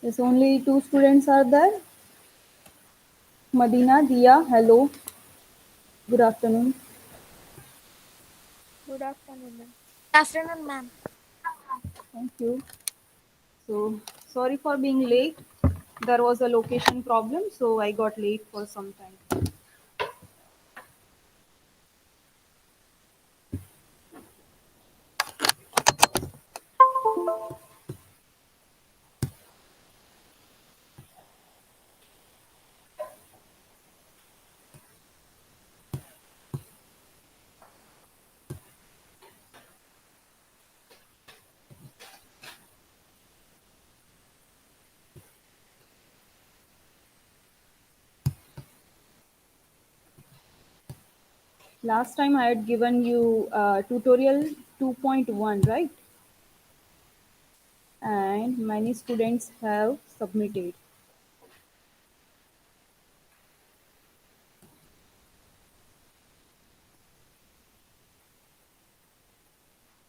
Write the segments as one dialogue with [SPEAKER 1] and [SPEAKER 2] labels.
[SPEAKER 1] Yes, only two students are there. Madina, Dia, hello. Good afternoon.
[SPEAKER 2] Good afternoon, ma'am.
[SPEAKER 3] Afternoon, ma'am.
[SPEAKER 1] Thank you. So, sorry for being late. There was a location problem, so I got late for some time. Last time I had given you tutorial 2.1, right? And many students have submitted.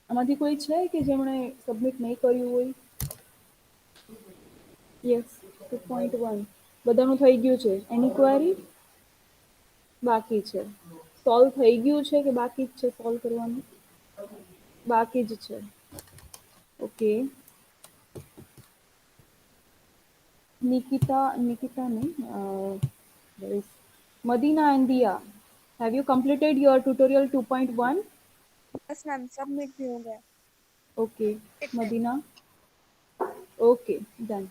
[SPEAKER 1] આમાંથી કોઈ છે કે જેમણે submit નહીં કર્યું હોય? Yes 2.1 બધાનું થઈ ગયું છે. એની ક્વેરી બાકી છે. સોલ્વ થઈ ગયું છે કે બાકી જ છે સોલ્વ કરવાનું? બાકી જ છે. ઓકે. Nikita नहीं, there is Madina and Dia. Have you completed your tutorial 2.1?
[SPEAKER 2] बस मैम सबमिट भी हो गया।
[SPEAKER 1] Okay, Madina. Okay, done.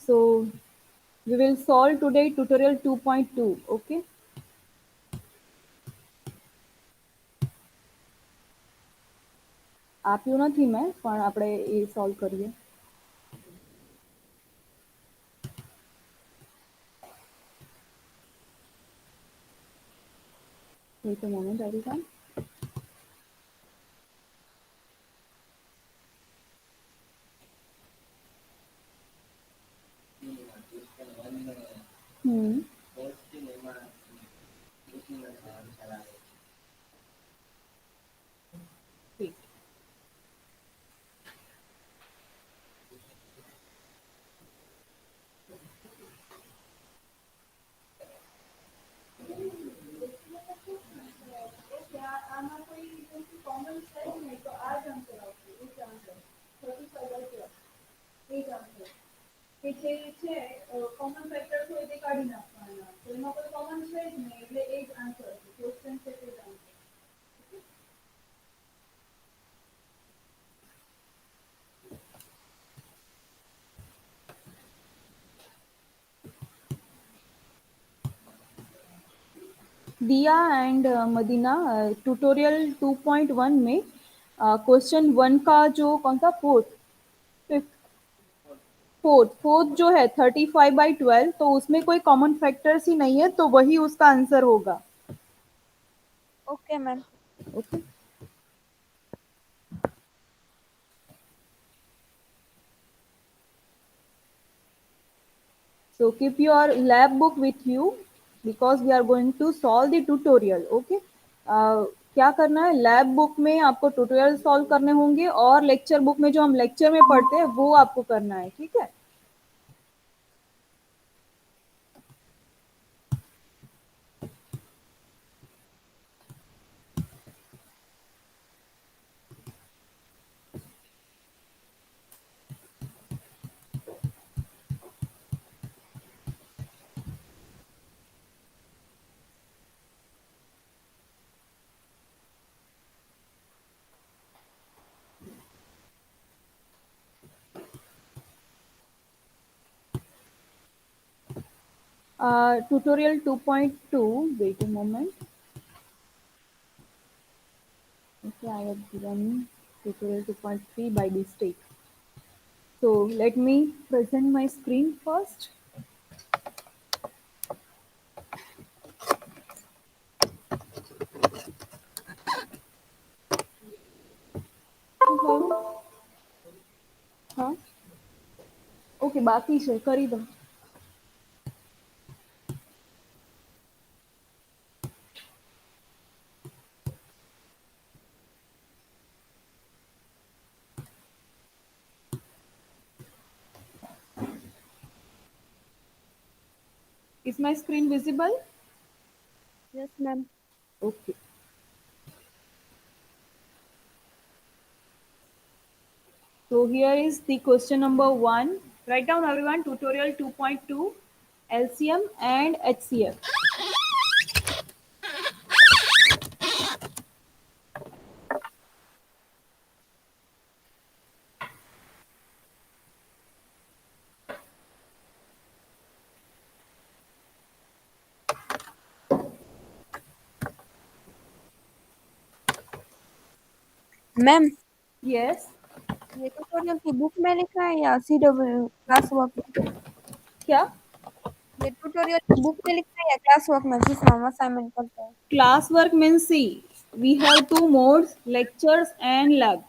[SPEAKER 1] So we will solve today tutorial 2.2. Okay. આપ્યું નથી મેં પણ આપણે એ સોલ્વ કરીએ. Wait a moment, everyone. Hmm. Wait. કે જે છે કોમન ફેક્ટર્સ હોય તે કાઢી નાખવાના. તો એમાં કોઈ કોમન છે જ નહીં એટલે એ જ આન્સર છે. ક્વેશ્ચન છે તે જ આન્સર. दिया एंड मदीना ट्यूटोरियल 2.1 में क्वेश्चन 1 का जो कौन सा फिफ्थ फोर्थ जो है 35/12 तो उसमें कोई कॉमन फैक्टर्स ही नहीं है तो वही उसका आंसर होगा.
[SPEAKER 2] Okay ma'am.
[SPEAKER 1] Okay. So keep your lab book with you because we are going to solve the tutorial. Okay. क्या करना है लैब बुक में आपको ट्यूटोरियल सॉल्व करने होंगे और लेक्चर बुक में जो हम लेक्चर में पढ़ते हैं वो आपको करना है. ठीक है. Tutorial 2.2, wait a moment. Okay, I have given tutorial 2.3 by mistake. So let me present my screen first. हाँ ઓકે બાકી છે કરી દો. Is my screen visible?
[SPEAKER 2] Yes, ma'am.
[SPEAKER 1] Okay. So here is the question number 1. Write down everyone tutorial 2.2 LCM and HCF.
[SPEAKER 2] Ma'am,
[SPEAKER 1] Yes.
[SPEAKER 2] ये tutorial की book में लिखा है या CW क्लास वर्क में?
[SPEAKER 1] क्या?
[SPEAKER 2] ये ट्यूटोरियल की बुक में लिखा है या क्लास वर्क में जिसमें हम असाइनमेंट करते हैं?
[SPEAKER 1] Class work means see, we have two modes, lectures and lab.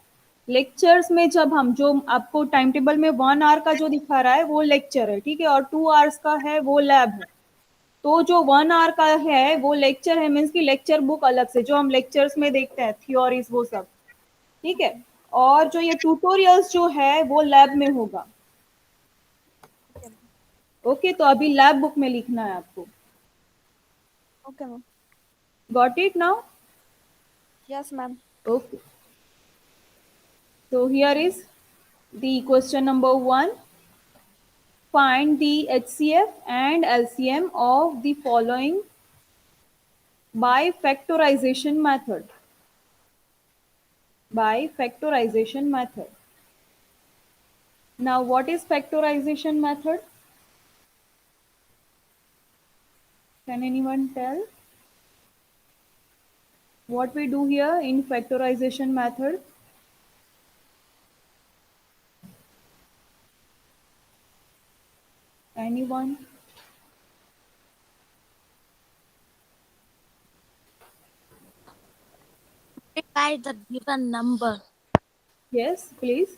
[SPEAKER 1] Lectures में जब हम जो आपको टाइम टेबल में 1 आवर का जो दिखा रहा है वो लेक्चर है, ठीक है, और 2 आवर्स का है वो लैब है। तो जो 1 आवर का है वो लेक्चर है, मीन्स की लेक्चर बुक अलग से जो हम लेक्चर्स में देखते हैं थियोरीज वो सब, ठीक है। और जो ये ट्यूटोरियल्स जो है वो लैब में होगा।
[SPEAKER 2] Okay ma'am.
[SPEAKER 1] ओके, तो अभी लैब बुक में लिखना है आपको।
[SPEAKER 2] Okay ma'am.
[SPEAKER 1] Got it now?
[SPEAKER 2] Yes ma'am.
[SPEAKER 1] Okay, so here is the question number 1. Find the HCF and LCM of the following by factorization method. By factorization method. Now, what is factorization method? Can anyone tell? What we do here in factorization method? Anyone?
[SPEAKER 3] Multiply the given number.
[SPEAKER 1] Yes, please.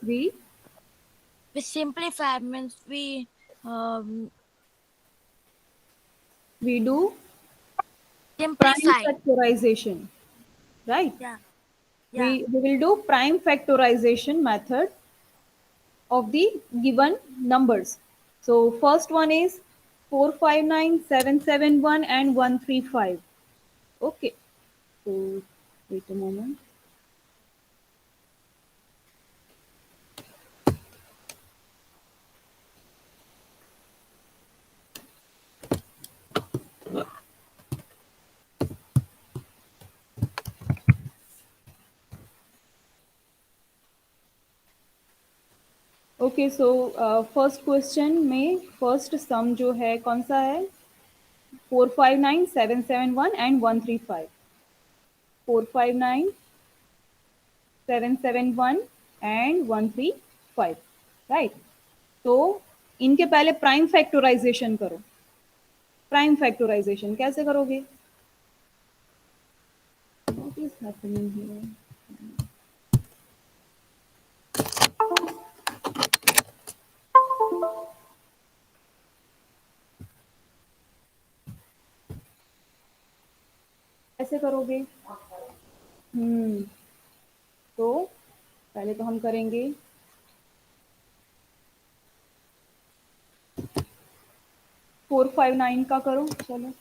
[SPEAKER 3] We simplify means um,
[SPEAKER 1] We do prime
[SPEAKER 3] simplify.
[SPEAKER 1] factorization, right?
[SPEAKER 3] Yeah, yeah.
[SPEAKER 1] We will do prime factorization method of the given numbers. So first one is 459, 771 and 135. Okay. So wait a moment. Okay, so first question में first सम जो है कौन सा है? 459, 771 and 135। 459, 771 and 135, right. तो इनके पहले prime factorisation करो। प्राइम फैक्टराइजेशन कैसे करोगे? What is happening here? कैसे करोगे? तो पहले तो हम करेंगे 459 का करो, चलो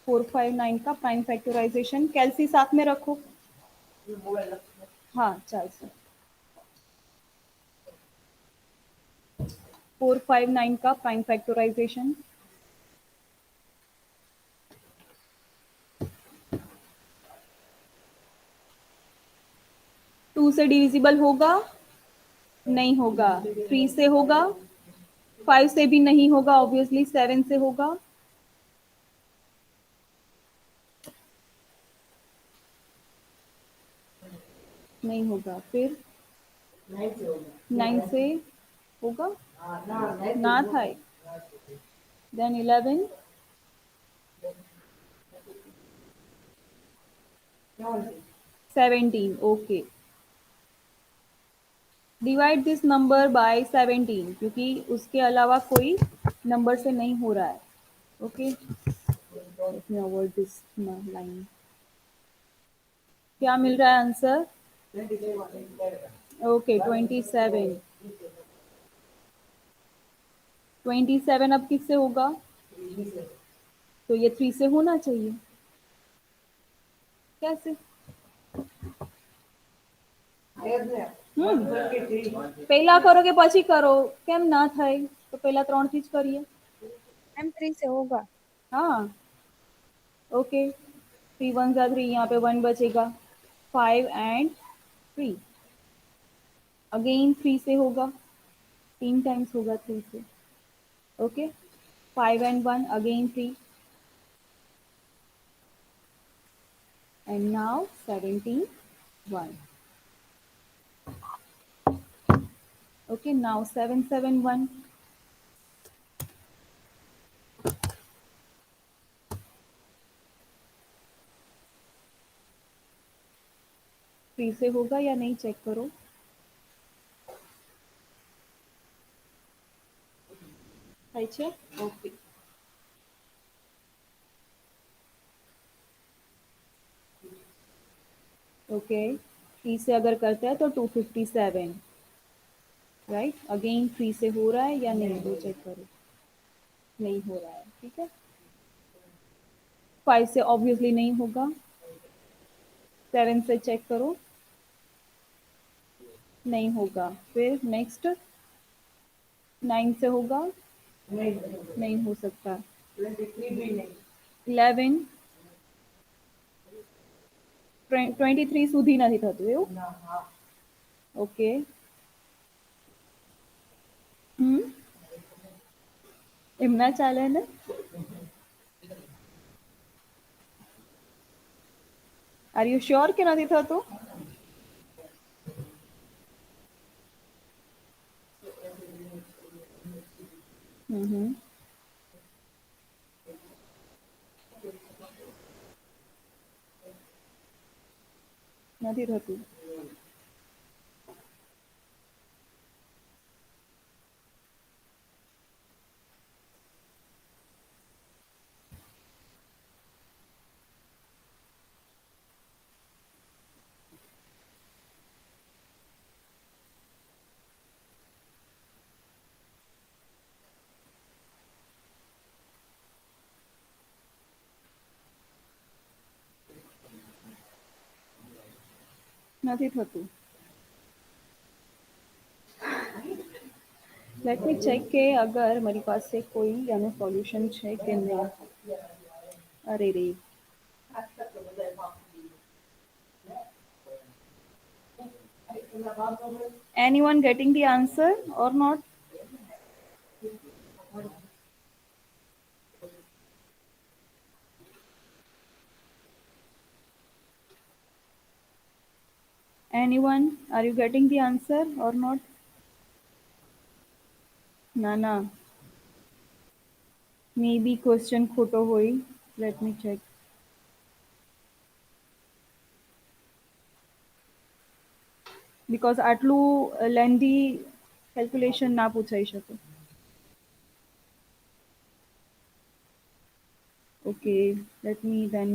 [SPEAKER 1] 459 का प्राइम फैक्टराइजेशन। कैलसी साथ में रखो। हाँ, चल सर। 459 का प्राइम फैक्टराइजेशन। 2 से डिविजिबल होगा? नहीं होगा। 3 से होगा? 5 से भी नहीं होगा, ऑब्वियसली 7 से होगा? नहीं होगा। फिर 9 से होगा? ना था। Then 11, 17। Okay, divide this number by 17 क्योंकि उसके अलावा कोई नंबर से नहीं हो रहा है। Okay, let me avoid this line. क्या मिल रहा है आंसर? ओके, 27। 27 अब किससे होगा? तो ये 3 से होना चाहिए। कैसे? પહેલા કરો કે પછી કરો? કેમ ના થાય? તો પહેલા 3 થી જ કરીએ।
[SPEAKER 2] मैम 3 से होगा।
[SPEAKER 1] हाँ, ओके। 3 1 जा 3, यहाँ पे 1 बचेगा। 5 एंड 3 अगेन 3 से होगा, 3 टाइम्स होगा 3 से। Okay, 5 and 1 again 3 and now 71। Okay, now 771। 3 से होगा या नहीं चेक करो। થાય છે? Okay, okay. 3 से अगर करता है तो 257, राइट। अगेन 3 से हो रहा है या नहीं वो चेक करो। नहीं हो रहा है, ठीक है। 5 से ऑब्वियसली नहीं होगा। 7 से चेक करो, नहीं होगा। फिर नेक्स्ट 9 से होगा, नहीं हो सकता। 11 23 સુધી નથી થતું એવું? ઓકે। એમ ના ચાલે ને? આર યુ શ્યોર કે નથી થતું? નથી થતું। નથી થતું। લેટ મી ચેક કે અગર મારી પાસે કોઈ આનું સોલ્યુશન છે કે નહીં। અરે રે, anyone getting the answer or not? Anyone, are you getting the answer or not? ના ના, maybe question ખોટો હોય। let me check। because આટલું લેન્ધી કેલ્ક્યુલેશન ના પૂછાઈ શકે। ઓકે, let me then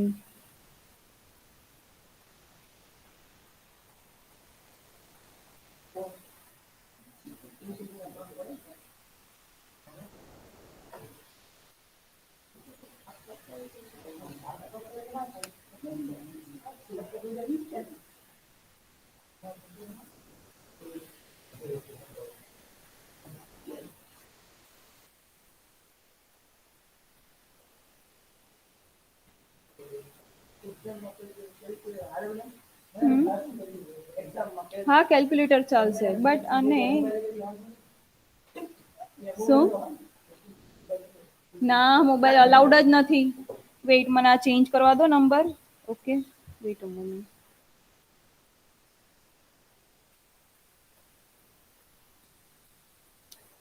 [SPEAKER 1] હા કેલ્ક્યુલેટર ચાલશે બટ અને શું ના મોબાઈલ અલાઉડ જ નથી। વેઇટ મને આ ચેન્જ કરવા દો નંબર। Okay, wait a moment.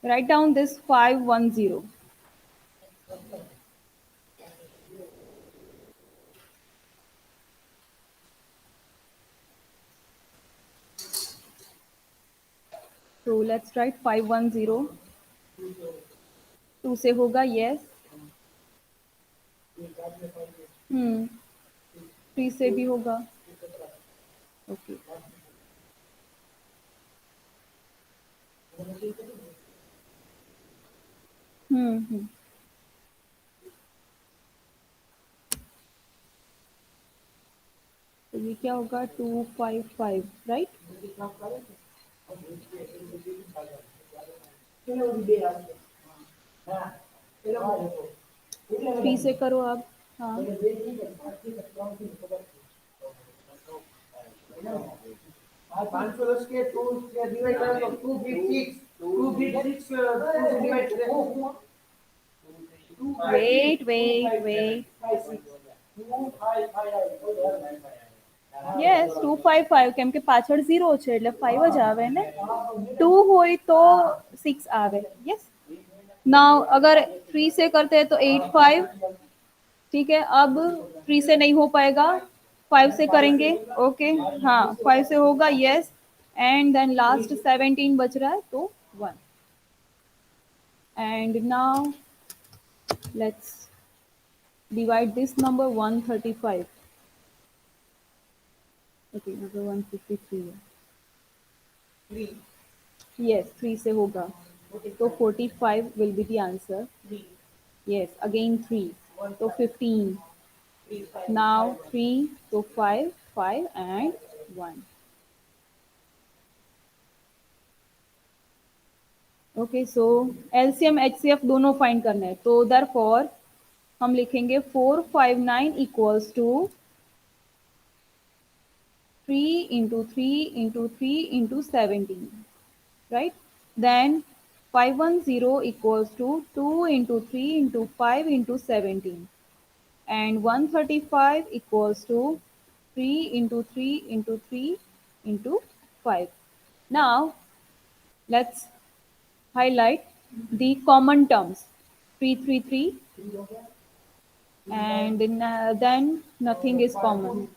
[SPEAKER 1] write down this 510। so let's write 510। 2 से होगा, yes। 3 से भी होगा, ओके। हम्म। तो ये क्या होगा 255, राइट? 3 से करो आप। हाँ,
[SPEAKER 4] 510 के 2 से डिवाइड करें तो 2 बिट 6 2 बिट 6 2 से डिवाइड करें
[SPEAKER 1] वेट। યસ 255 કેમ કે પાછળ 0 છે એટલે 5 જ આવે ને. 2 હોય તો 6 આવે. यस नाउ अगर 3 से करते हैं तो 85, ठीक है. अब 3 से नहीं हो पाएगा, 5 से करेंगे. ओके, हाँ 5 से होगा. यस, एंड देन लास्ट 17 बच रहा है तो 1. And now let's divide this number 135. Okay, number 153 है.
[SPEAKER 4] 3
[SPEAKER 1] यस 3 से होगा तो 45 will be the answer. Yes again 3 तो 15. नाउ 3 तो 5 and 1. Okay, so LCM HCF दोनों फाइंड करना है. तो देयरफॉर हम लिखेंगे 459 equals to 3 into 3 into 3 into 17, right? Then 510 equals to 2 into 3 into 5 into 17, and 135 equals to 3 into 3 into 3 into 5. Now let's highlight the common terms. 333, and then nothing is common.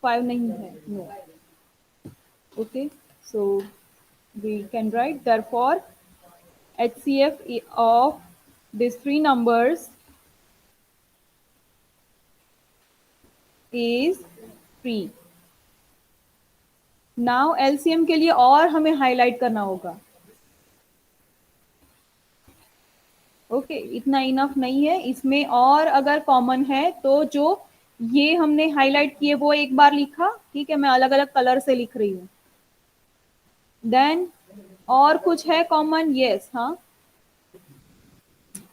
[SPEAKER 1] 5 नहीं है, no. Okay, so we can write therefore HCF of these three numbers is 3. Now LCM के लिए और हमें highlight करना होगा. Okay, इतना enough नहीं है, इसमें और अगर कॉमन है तो जो ये हमने हाईलाइट किए वो एक बार लिखा, ठीक है. मैं अलग अलग कलर से लिख रही हूँ. देन और कुछ है कॉमन? यस, हाँ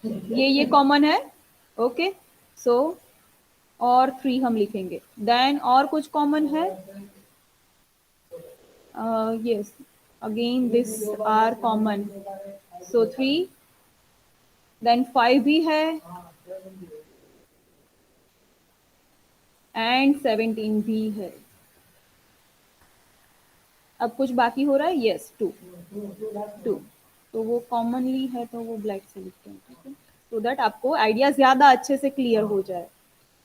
[SPEAKER 1] ये कॉमन है. ओके, सो और 3 हम लिखेंगे. देन और कुछ कॉमन है? Yes, again this are common. So 3, then 5 भी है, एंड 17 भी है. अब कुछ बाकी हो रहा है? यस, 2. तो वो कॉमनली है तो वो ब्लैक से लिखते हैं, ठीक है, सो दैट आपको आइडिया ज्यादा अच्छे से क्लियर हो जाए.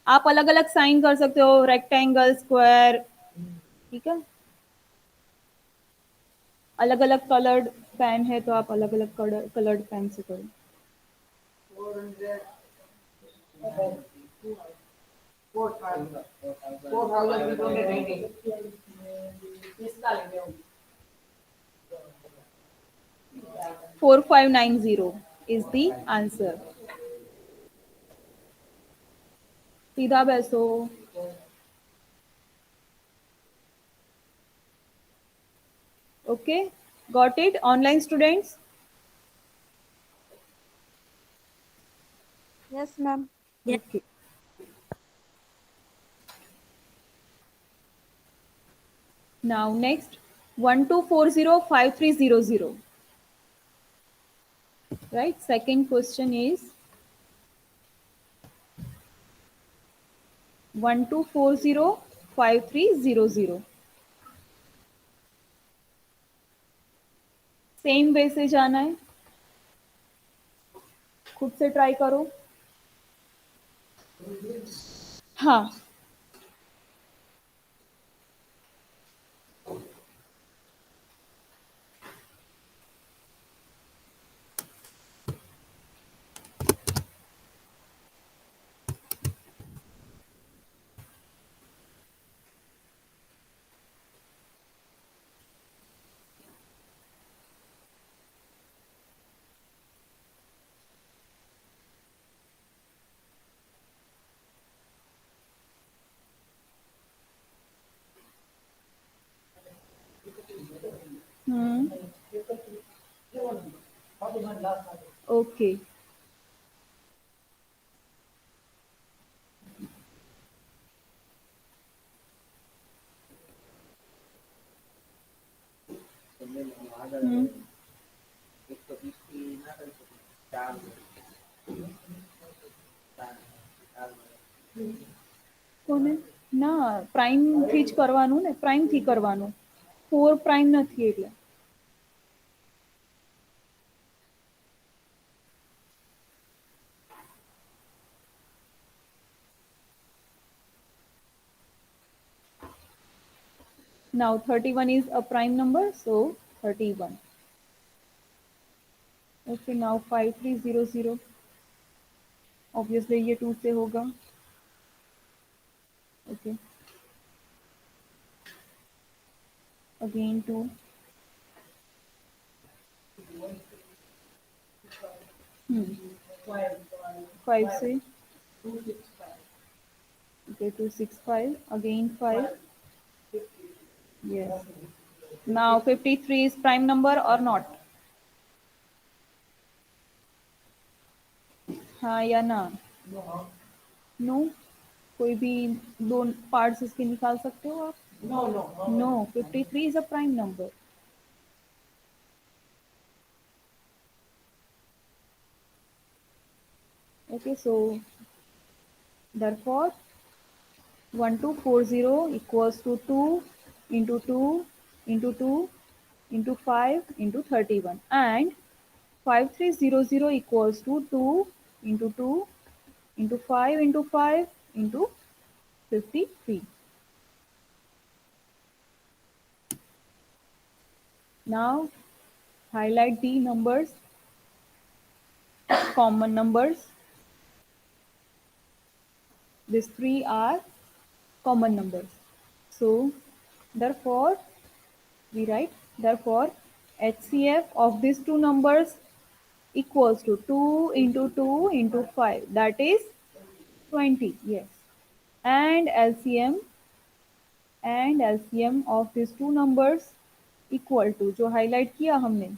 [SPEAKER 1] आप अलग अलग साइन कर सकते हो, रेक्टेंगल, स्क्वायर, ठीक है. अलग अलग कलर्ड पेन है तो आप अलग अलग कलर्ड पेन से करो. 4590 is the answer. सीधा बैसो. Okay, got it, online students?
[SPEAKER 2] Yes, ma'am.
[SPEAKER 3] Yeah.
[SPEAKER 1] Okay. Now next 12405300. Right, second question is 12405300. Same way से जाना है, खुद से ट्राई करो. हाँ, ओके કોને ના પ્રાઇમ થી જ કરવાનું ને પ્રાઇમ થી કરવાનું 4 પ્રાઇમ નથી એટલે now 31 is a prime number so 31 okay now 5300 obviously ये 2 से होगा okay again 2 5 से okay 265 again 5 yes now 53 is prime number or not हाँ या ना नो कोई भी दो पार्ट्स इसके निकाल सकते हो आप no 53 is a prime number okay so therefore 1240 equals to 2 into 2 into 2 into 5 into 31 and 5300 equals to 2 into 2 into 5 into 5 into 53 now highlight the numbers common numbers these three are common numbers so therefore we write therefore HCF of these two numbers equals to 2 into 2 into 5 that is 20 yes and LCM of these two numbers equal to जो highlight किया हमने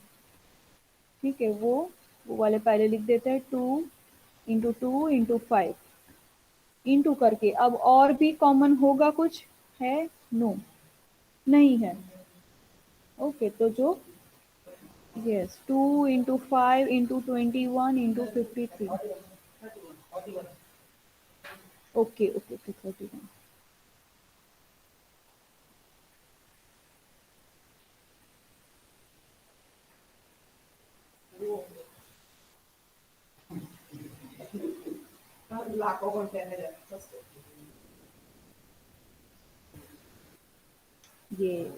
[SPEAKER 1] ठीक है वो वाले पहले लिख देते हैं 2 into 2 into 5 इंटू करके अब और भी कॉमन होगा कुछ है नो नहीं है ओके तो जो yes 2 into 5 into 21 into 53 okay 31 yes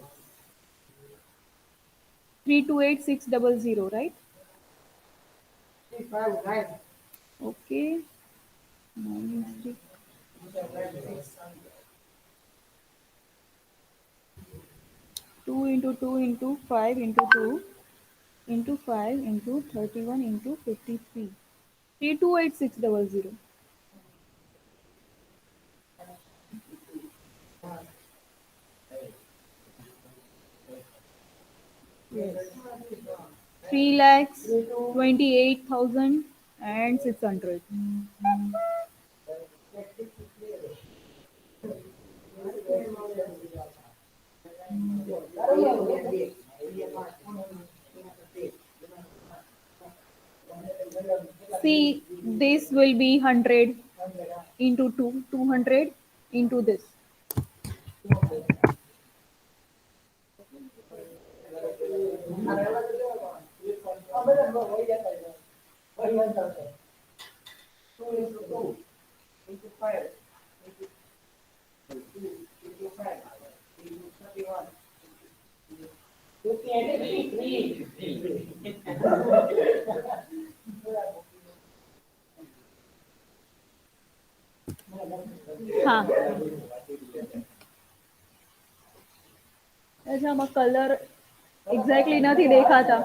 [SPEAKER 1] 328600 right
[SPEAKER 4] 359.
[SPEAKER 1] okay 2 into 2 into 5 into 2 into 5 into 31 into 53 328600 yes 3,28,600 see this will be 100 into 2 200 into this हाँ ऐसे આમાં કલર એક્ઝેક્ટલી નથી દેખાતા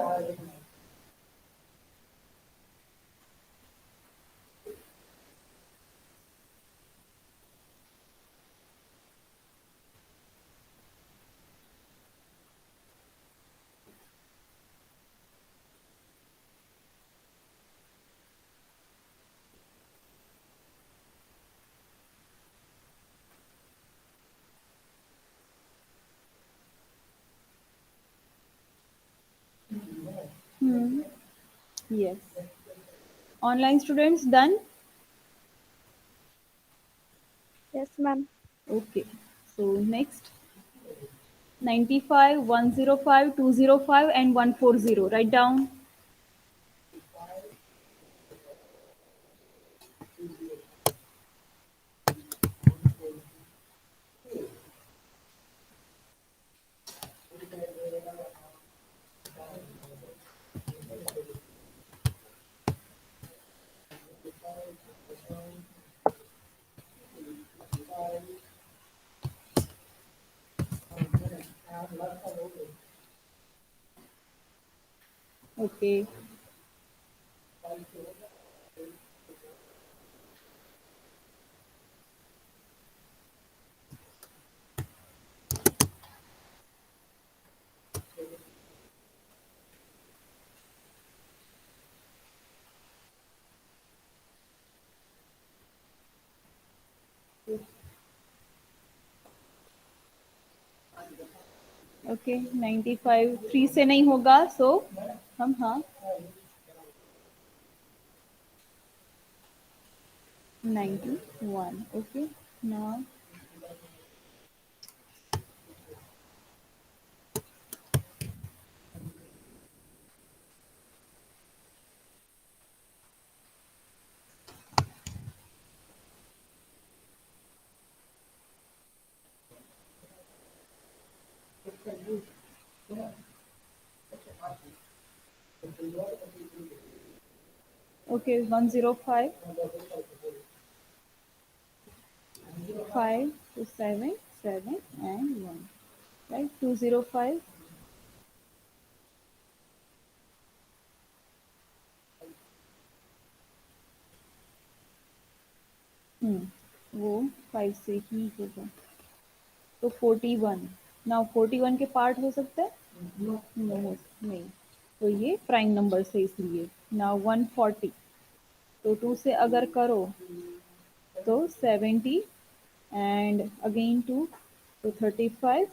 [SPEAKER 1] Yes. Online students done?
[SPEAKER 2] Yes, ma'am.
[SPEAKER 1] Okay. So next 95, 105, 205 and 140. Write down. Okay. Okay 95 3 से नहीं होगा सो हम हाँ 91 okay now okay 105 5 to 7 7 and 1 right 205 वो 5 से ही होगा तो 41 नाउ 41 के पार्ट हो सकता है नहीं तो ये प्राइम नंबर से इसलिए नाउ 140 तो 2 से अगर करो तो 70 and again 2 so 35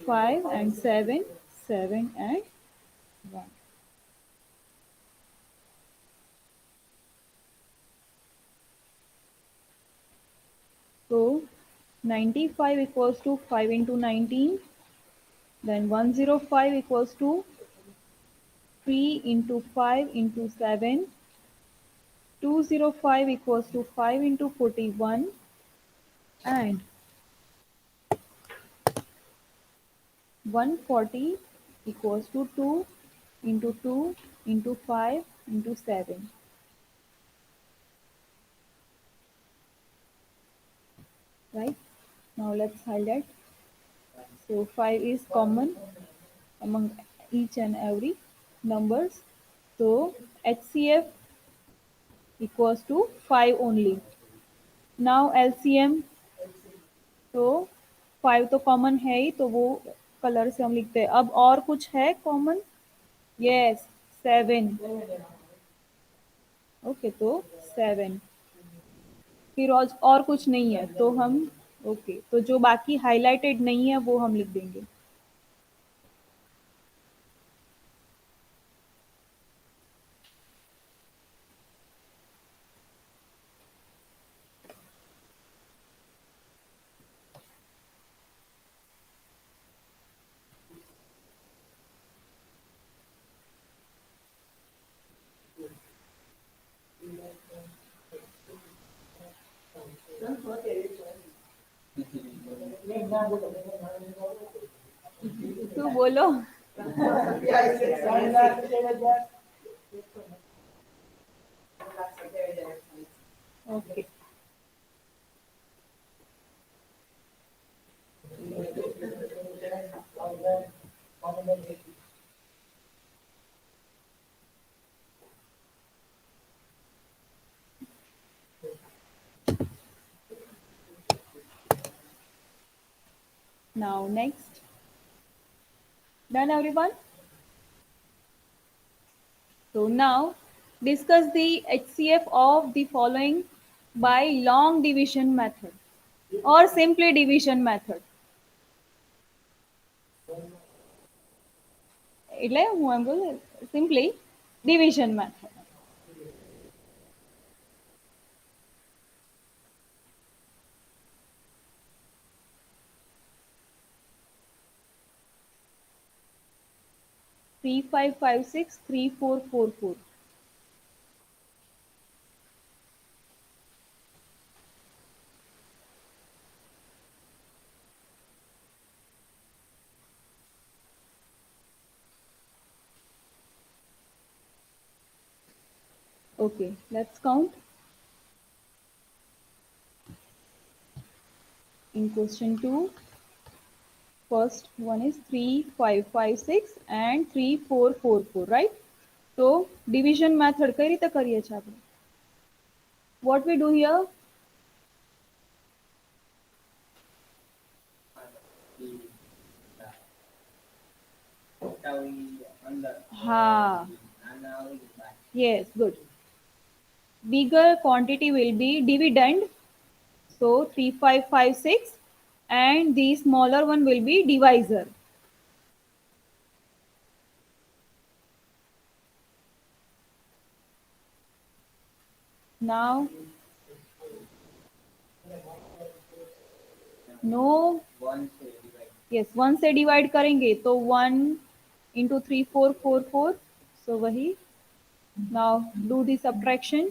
[SPEAKER 1] 5 and 7 7 and 1 so 95 equals to 5 into 19 then 105 equals to 3 into 5 into 7 205 equals to 5 into 41 and 140 equals to 2 into 2 into 5 into 7 right now let's highlight so 5 is common among each and every numbers so HCF equals to 5 only now LCM तो 5 तो common है ही तो वो colour से हम लिखते हैं अब और कुछ है कॉमन यस 7 ओके तो 7 फिर और कुछ नहीं है तो हम ओके तो जो बाकी हाईलाइटेड नहीं है वो हम लिख देंगे तू बोलो okay now next done everyone so now discuss the HCF of the following by long division method or simply division method એટલે હું એમ બોલું simply division method. Three five five six 3444. Okay, let's count. In question 2, first one is 3556 and 3444, right? So division method કઈ રીતે કરીએ છીએ આપણે? What we do here? Ha. Yes, good. Bigger quantity will be dividend. So 3556 and the smaller one will be divisor. Now, no, yes, 1 से divide करेंगे तो 1 into 3444. So वही. Now do the subtraction.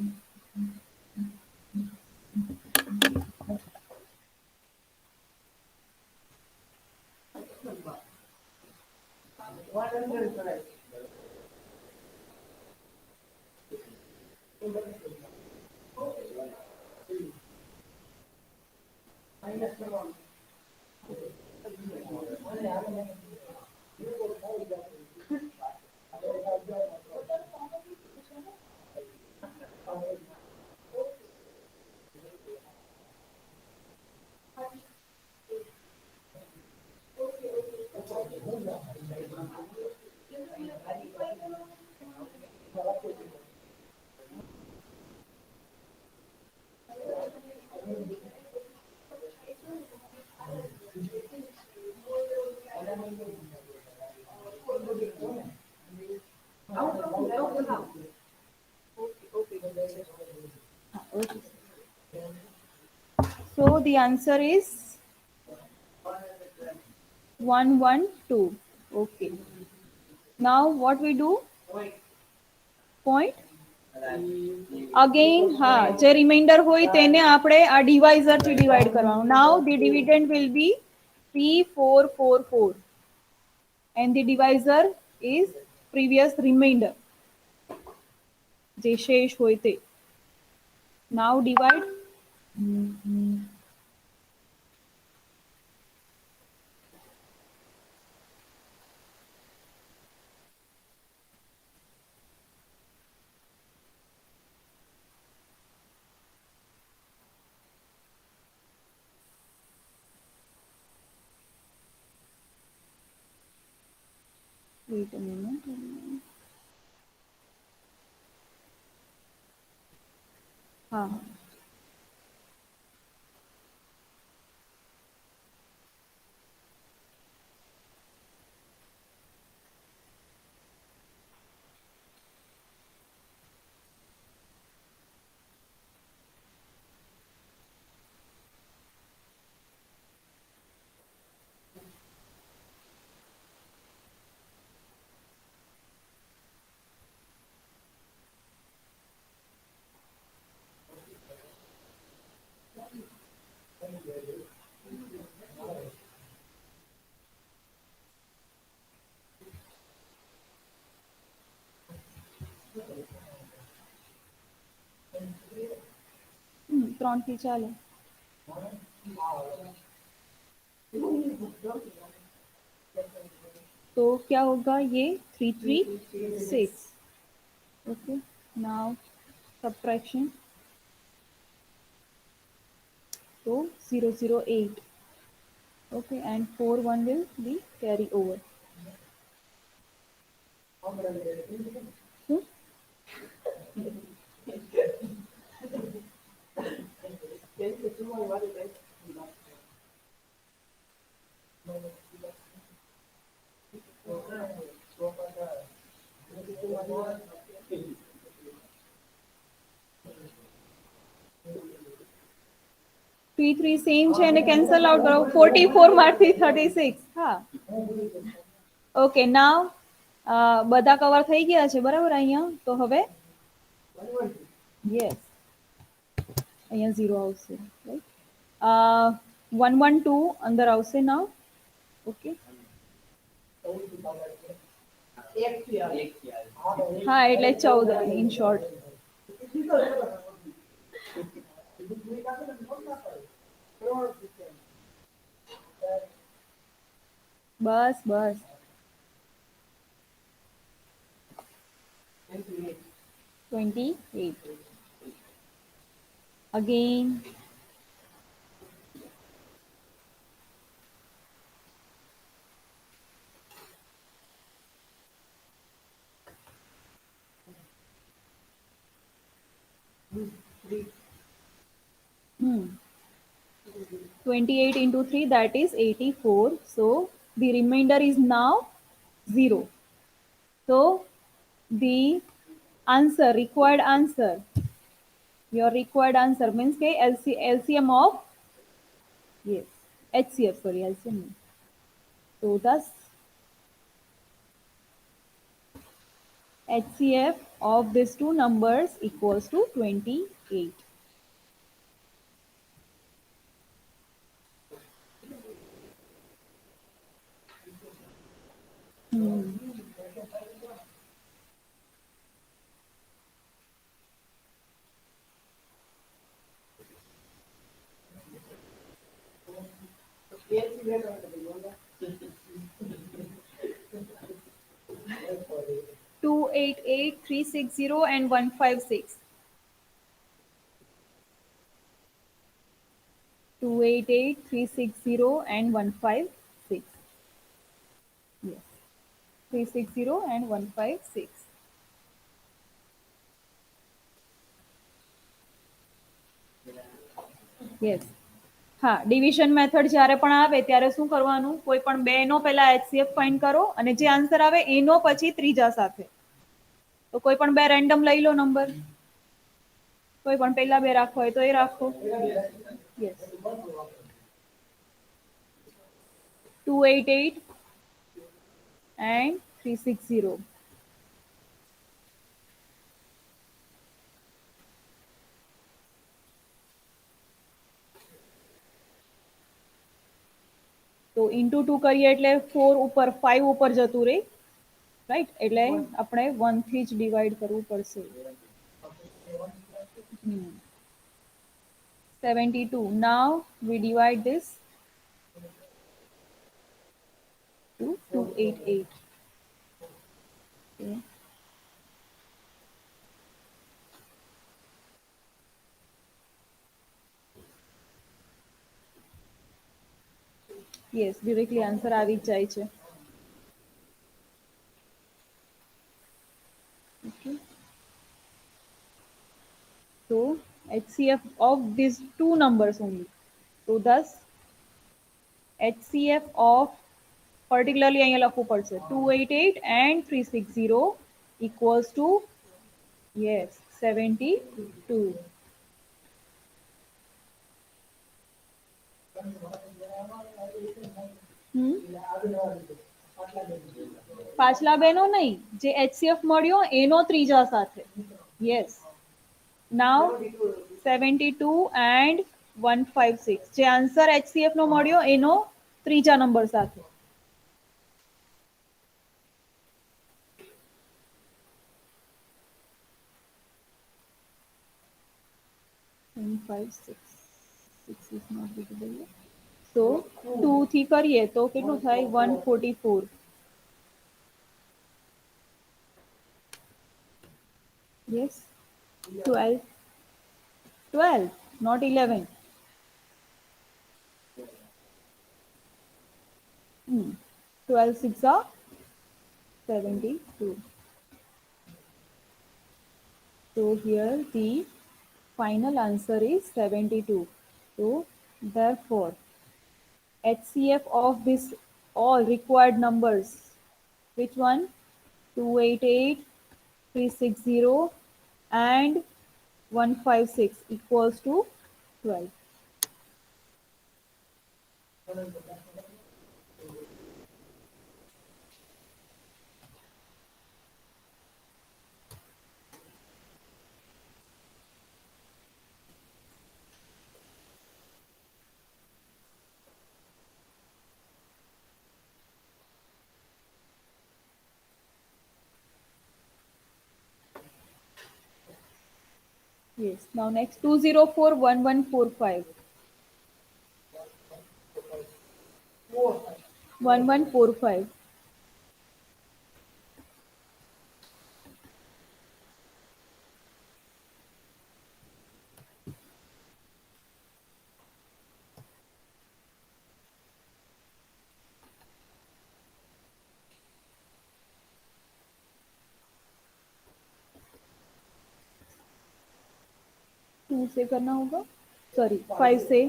[SPEAKER 1] So the answer is 112. Okay. Now what we do? Point. Again, હા જે reminder હોય તેને આપણે આ ડિવાઇઝર થી ડિવાઇડ કરવાનું. Now the dividend will be 3444 and the divisor is previous remainder. જે શેષ હોય તે. Now divide. Wait a minute. हाँ. ત્રણ થી ચાલે. तो क्या होगा ये 336. Okay, now subtraction. So 008. Okay, and 41 will be carry over. Hmm? 3 same છે અને કેન્સલ આઉટ કરો. 44 માંથી 36. હા, ઓકે. નાવ બધા કવર થઈ ગયા છે બરાબર અહીંયા. તો હવે યસ, અહીંયા 0 આવશે. રાઈટ, 112 અંદર આવશે નાવ. ઓકે, હા એટલે 14 in short. Bus bus. 28 again. Hmm. 28 into 3, that is 84. So the remainder is now 0. So the answer, required answer, your required answer means के LCM of, yes, HCF, sorry, LCM. So thus HCF of these two numbers equals to 28. Hmm. Two 88360 and 156. 288360 and 156. Yes, 360 and 156. Yes. હા, division method જ્યારે પણ આવે ત્યારે શું કરવાનું, કોઈ પણ બે નો પહેલા HCF ફાઇન્ડ કરો અને જે આન્સર આવે એનો પછી ત્રીજા સાથે. તો કોઈ પણ બે રેન્ડમ લઈ લો નંબર, કોઈ પણ પહેલા બે રાખો હોય તો એ રાખો. Yes, 288 and 360. તો ઇન્ટુ 2 કરીએ એટલે 4 ઉપર 5 ઉપર જતું રહે, રાઈટ? એટલે આપણે 1 થી જ ડિવાઈડ કરવું પડશે. 72. Now we divide this to 288. Okay. Yes, directly answer આવી જ જાય છે. Okay. So HCF of these two numbers only. So thus HCF of particularly અહીંયા લખવું પડશે 288 and 360 equals to, yes, 72. પાછલા બેનો નહીં, જે HCF મળ્યો એનો ત્રીજા સાથે. Yes. Now 72 and 156. જે આન્સર HCF નો મળ્યો એનો ત્રીજા નંબર સાથે. Six is not visible. So 2 થી કરીએ તો કેટલું થાય? 144. Yes, 12, not 11. 12 6 are 72. So here the final answer is 72. So therefore HCF of this all required numbers, which one? 288, 360 and 156 equals to 12. Yes. Now next 2041145. 1145. To से करना होगा, sorry 5 से।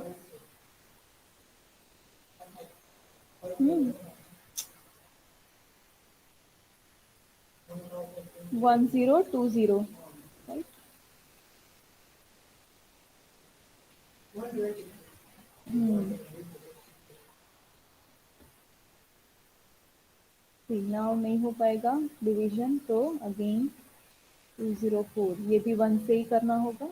[SPEAKER 1] 1020, right. Now नहीं हो पाएगा डिवीजन, तो अगेन 204, ये भी 1 से ही करना होगा।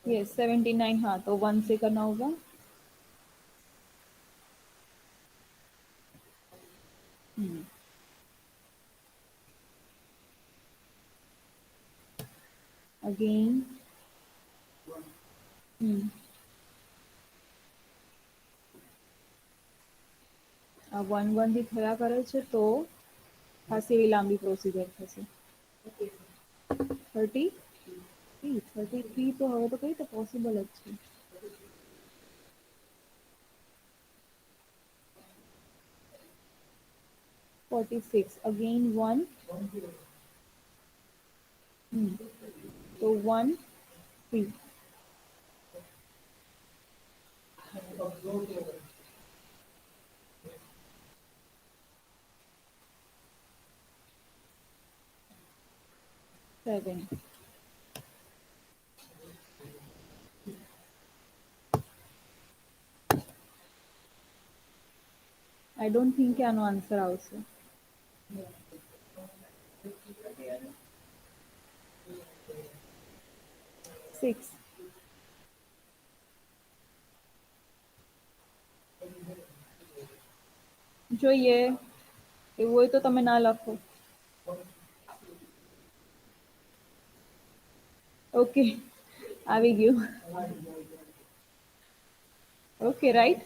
[SPEAKER 1] ये 79, हाँ, तो 1 से करना होगा। अगेन આ 1 થી થયા કરે છે, તો ખાસી એવી લાંબી પ્રોસિજર થશે। 33 તો હવે તો કઈ રીતે પોસિબલ જ છે। 46 अगेन 1, तो 1 3, सेवन। आई डोंट थिंक કે આનો આન્સર આવશે। 6 જોઈએ, એવું હોય તો તમે ના લખો। ઓકે, આવી ગયું। Okay, right.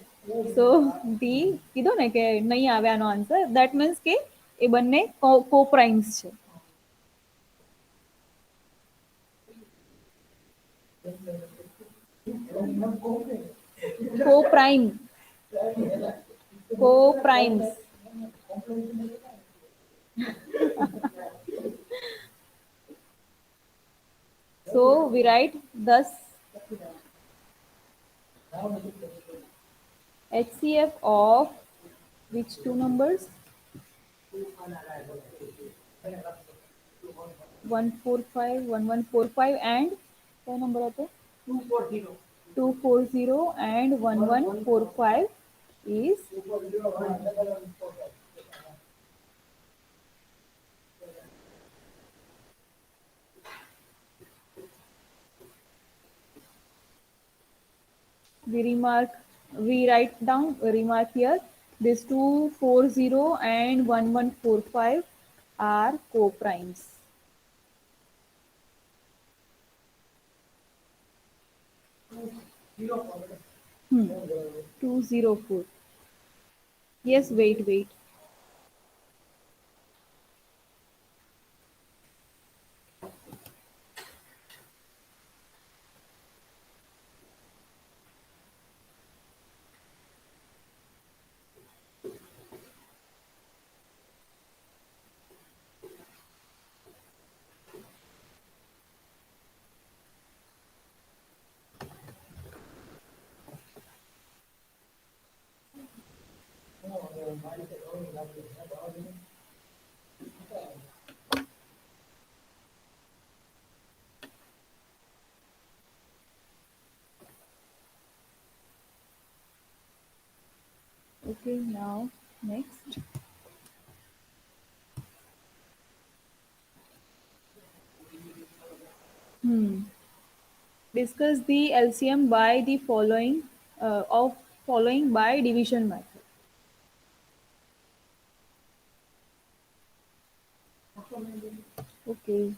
[SPEAKER 1] સો ડી કીધો ને કે નહીં આવે આનો આન્સર, ધેટ મીન્સ કે એ બંને કોપ્રાઇમ્સ છે। કોપ્રાઇમ, કોપ્રાઇમ્સ। So we write thus HCF of which two numbers? 145, 1145 and क्या number आता है? 240 and 1145 is we write down a remark here. This 240 and 1145 are co-primes. Hmm. 204. Yes, wait. Okay, now next. Discuss the LCM by the following of following by division method. Okay.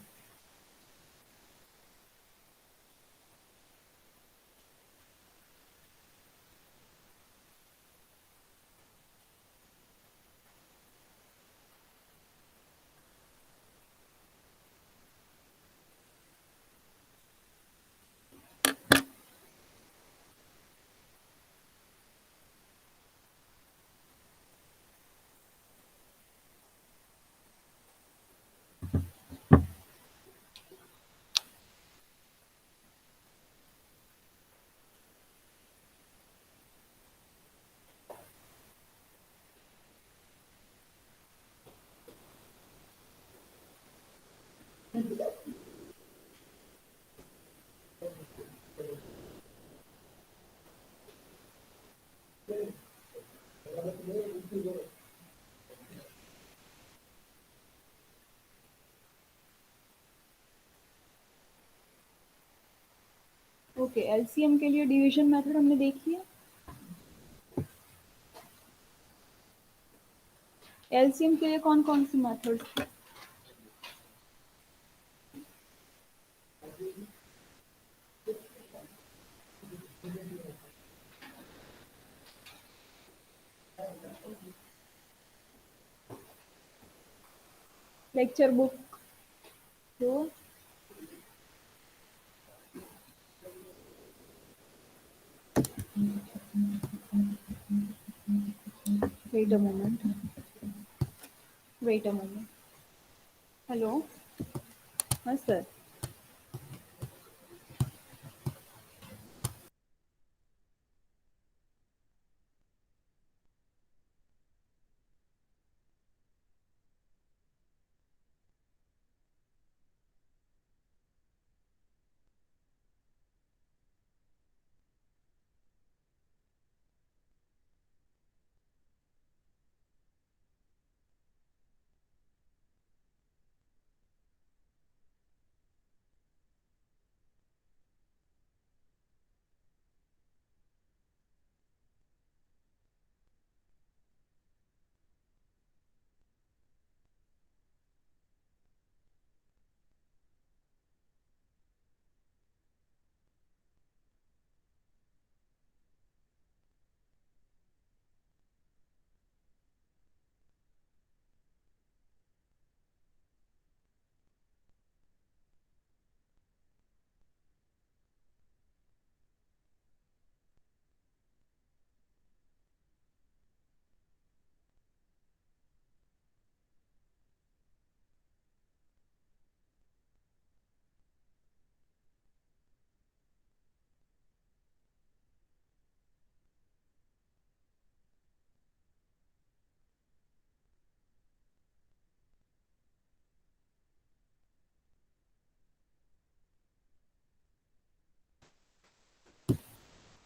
[SPEAKER 1] Okay, LCM के लिए division method हमने देखी है। LCM के लिए कौन कौन सी method? Lecture book तो wait a moment. Wait a moment. Hello. हाँ sir.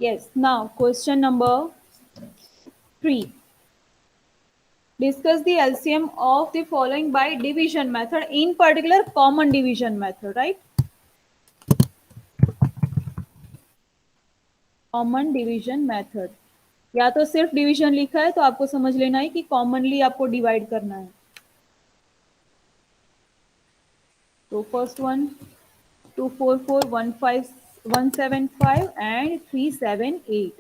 [SPEAKER 1] Yes. Now question number 3. Discuss the LCM of the following by division method, in particular common division method, right? Common division method, या तो सिर्फ division लिखा है तो आपको समझ लेना है कि कॉमनली आपको डिवाइड करना है। तो first one 244 175 and 378।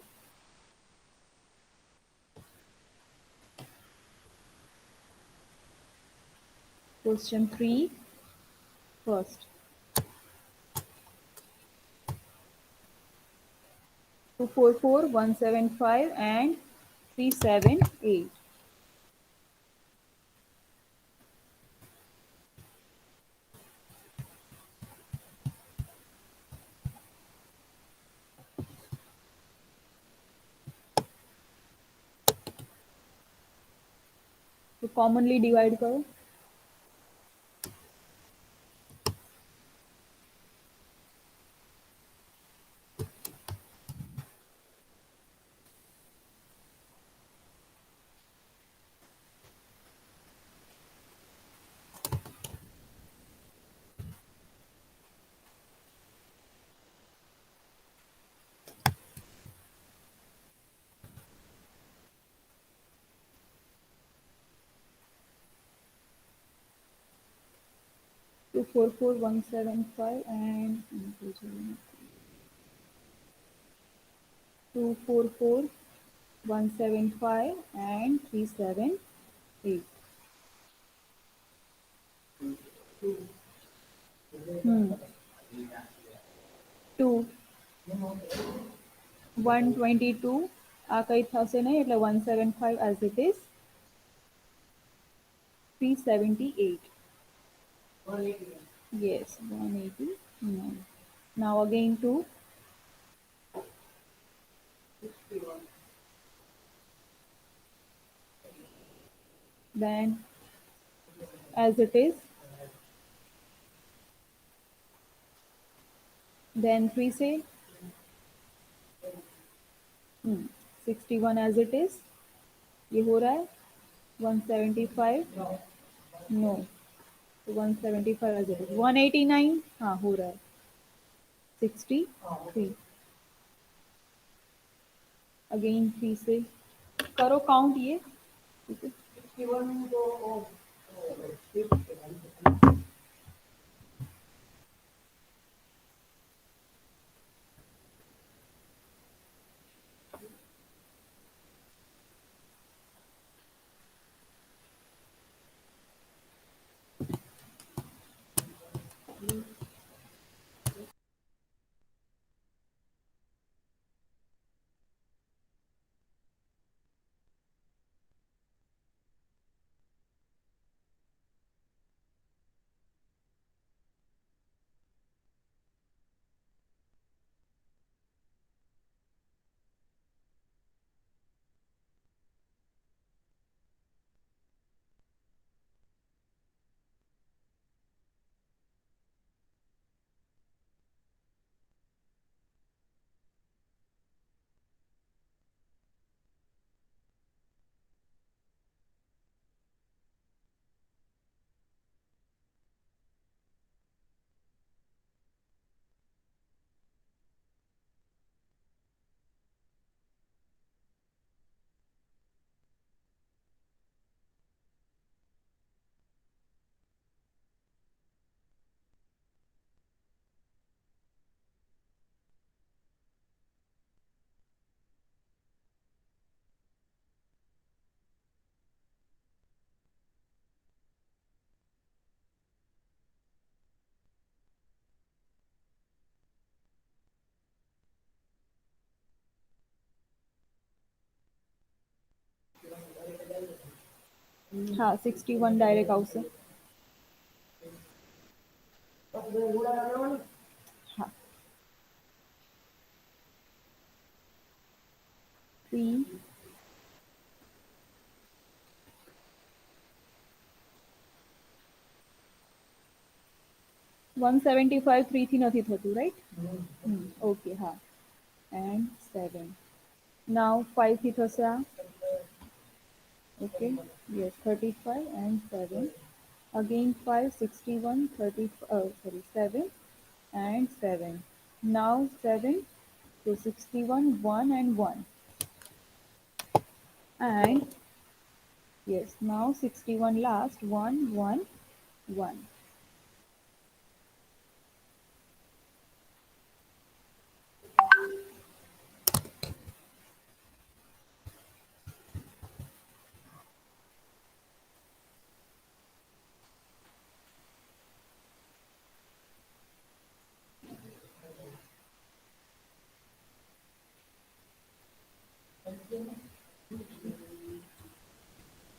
[SPEAKER 1] Question 3 first 244 175 and 378। Commonly divide करो। 244175 and 244175 and 378. Hmm. 2 122 આ કઈ થશે નહીં એટલે 175 as it is 378.
[SPEAKER 4] 180.
[SPEAKER 1] Yes, 189. Now again 2
[SPEAKER 4] 61.
[SPEAKER 1] then as it is, then 3 say 61 as it is, ये हो रहा है 175 no, तो 175 as it is, 189 हाँ हो रहा है 63 again 3 से करो काउंट ये, ठीक है
[SPEAKER 4] 61 तो
[SPEAKER 1] हाँ 61 डायरेक्ट આવશે हाँ 3 175 3 થી નથી થતું રાઈટ ઓકે हाँ and 7 now 5 થી થશે આ okay yes 35 and 7 again 5 61 30 sorry 7 and 7 now 7 so 61 1 and 1 and yes now 61 last 1 1 1.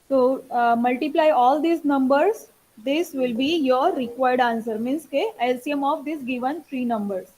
[SPEAKER 1] So multiply all these numbers. This will be your required answer. Means के LCM of this given three numbers.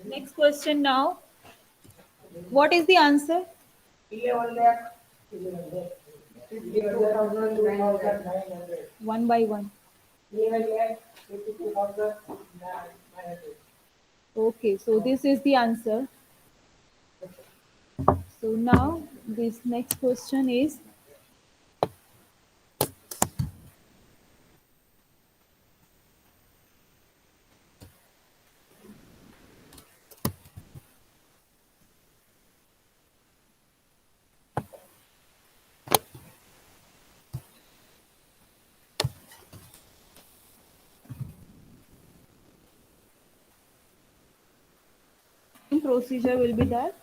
[SPEAKER 1] Next question now. What is the answer?
[SPEAKER 4] 11 lakh. 52,900.
[SPEAKER 1] One by one.
[SPEAKER 4] 11 lakh 52,900.
[SPEAKER 1] Okay, so this is the answer. So now this next question is, procedure will be that.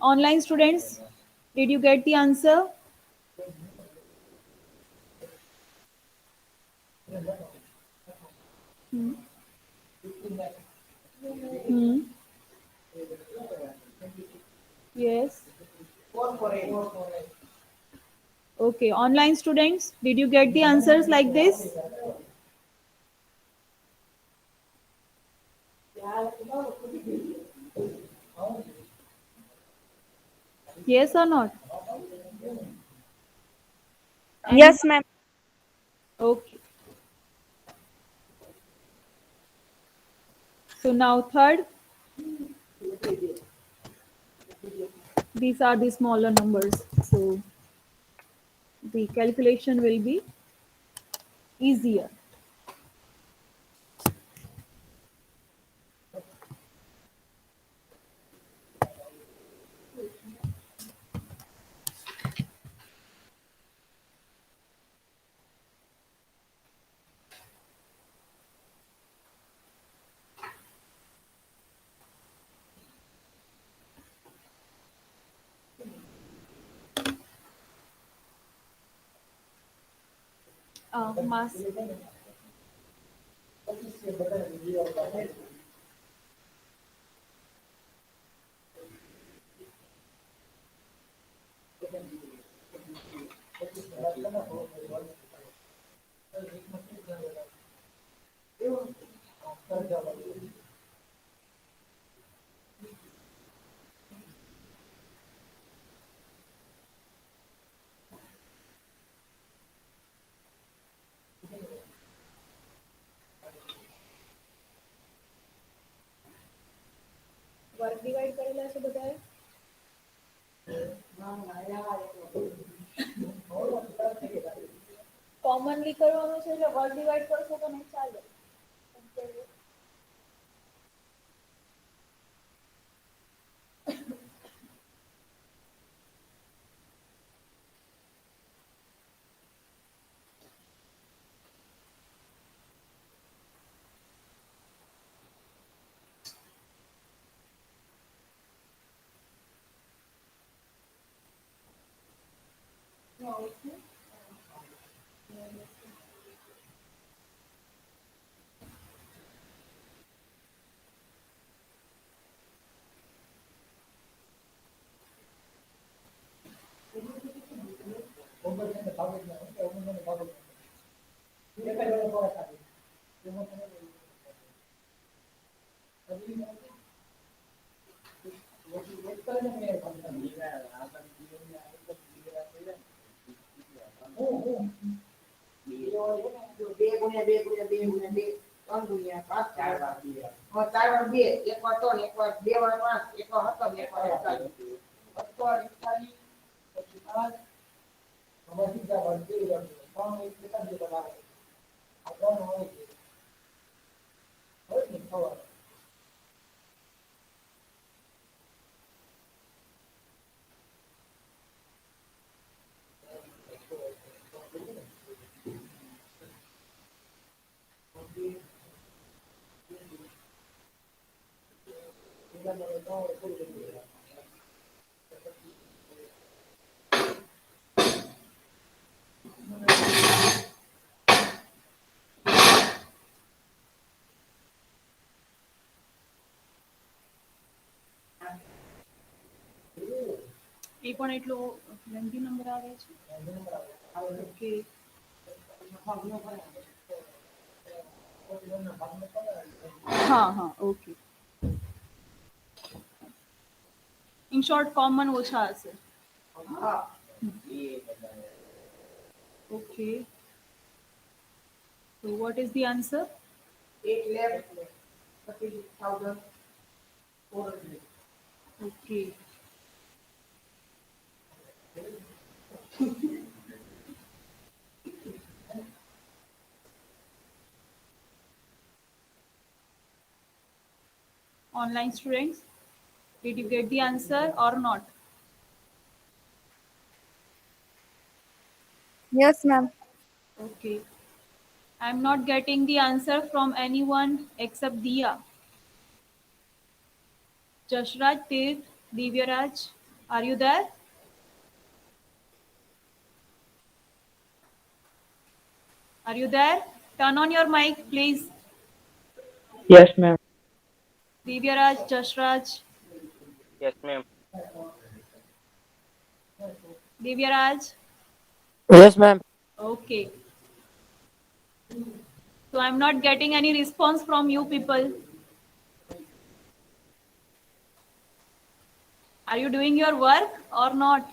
[SPEAKER 1] Online students, did you get the answer? Hmm. Yes. Okay, online students, did you get the answers like this? Yes or not? Any?
[SPEAKER 2] Yes, ma'am.
[SPEAKER 1] Okay. So now third, these are the smaller numbers. So the calculation will be easier. Mass. Work divide करेला ऐसे बताया commonly કરવાનું છે એટલે work divide કરશો તો નહીં ચાલે
[SPEAKER 4] બે ગુણ્યા બે ગુણ્યા બે ગુણ્યા બે 3 ગુણ્યા 5 4 વાર 2 એક વાર 3 એક વાર 2 વાર 5 એક વાર 17 એક વાર 41 41 પછી 5 હવે સીધા વાર 2 વાર 3 એક કેટલા દિવસ આવે આ 3 હોય છે હવે ને ખબર
[SPEAKER 1] એ પણ એટલો લેન્થી નંબર આવે છે ઓકે હા હા ઓકે ઇન શોર્ટ કોમન ઓછા હશે
[SPEAKER 4] હા
[SPEAKER 1] okay so what is the answer
[SPEAKER 4] 8 lakh 36,400
[SPEAKER 1] okay online students, did you get the answer or not?
[SPEAKER 2] Yes, ma'am.
[SPEAKER 1] Okay. I'm not getting the answer from anyone except Dia. Jashraj, Tirth, Divyaraj, are you there? Are you there? Turn on your mic, please.
[SPEAKER 5] Yes, ma'am.
[SPEAKER 1] Divyaraj, Jashraj,
[SPEAKER 5] Yes, ma'am.
[SPEAKER 1] Divyaraj.
[SPEAKER 5] Yes, ma'am.
[SPEAKER 1] Okay. So I'm not getting any response from you people. Are you doing your work or not?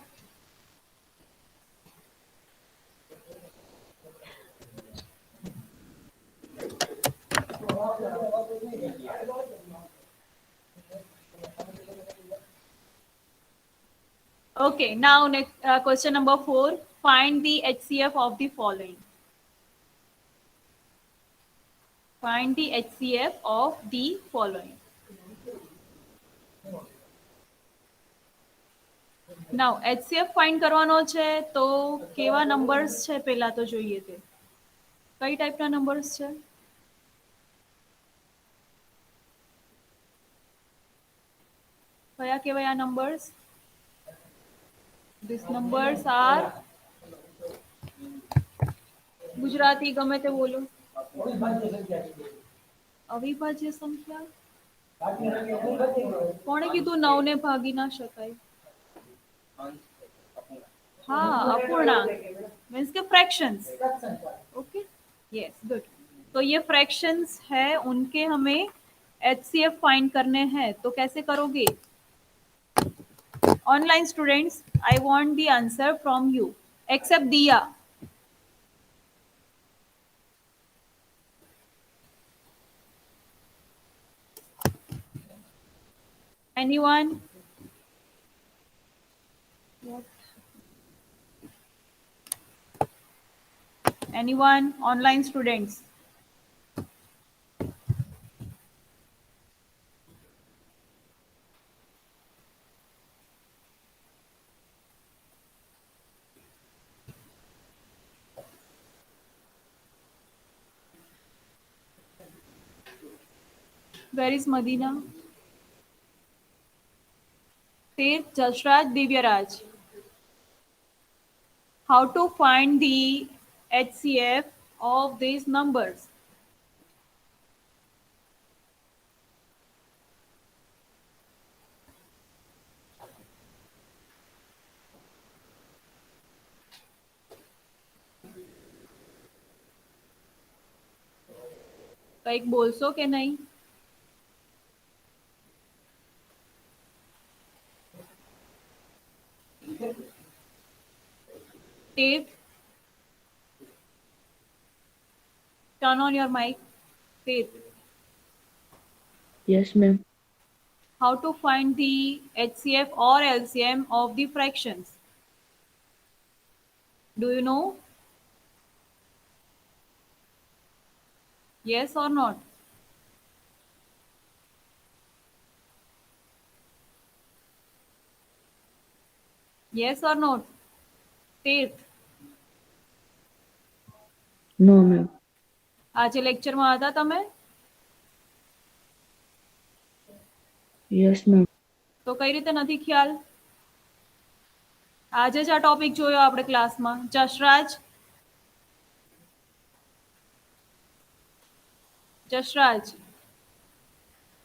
[SPEAKER 1] Okay, now next question number 4. Find the HCF of the following. Find the HCF of the following. Now HCF find કરવાનો છે તો કેવા numbers છે પહેલા તો જોઈએ તે કઈ ટાઈપના નંબર્સ છે કયા કહેવાય આ numbers These numbers are Gujarati ગમે તે બોલો અવિભાજ્ય સંખ્યા કોણે કીધું 9 ને ભાગી ના શકાય हाँ अपूर्णांक मीन्स के फ्रैक्शंस ओके यस गुड तो ये फ्रैक्शंस है उनके हमें HCF फाइंड करने हैं तो कैसे करोगे online students I want the answer from you except Diya anyone Anyone? Online students? Where is Madina? Tirth, Jashraj, Divyaraj. How to find the HCF of these numbers? કંઈક બોલશો કે નહીં? Tirth, turn on your mic. Tirth,
[SPEAKER 5] Yes, ma'am.
[SPEAKER 1] how to find the HCF or LCM of the fractions? Do you know? Yes or not? Yes or not? Tirth,
[SPEAKER 5] No, ma'am.
[SPEAKER 1] આજે લેક્ચરમાં હતા તમે?
[SPEAKER 5] Yes, ma'am.
[SPEAKER 1] તો કઈ રીતે નથી ખ્યાલ? આજે જ આ ટોપિક જોયો આપણે ક્લાસમાં. જશરાજ, Jashraj,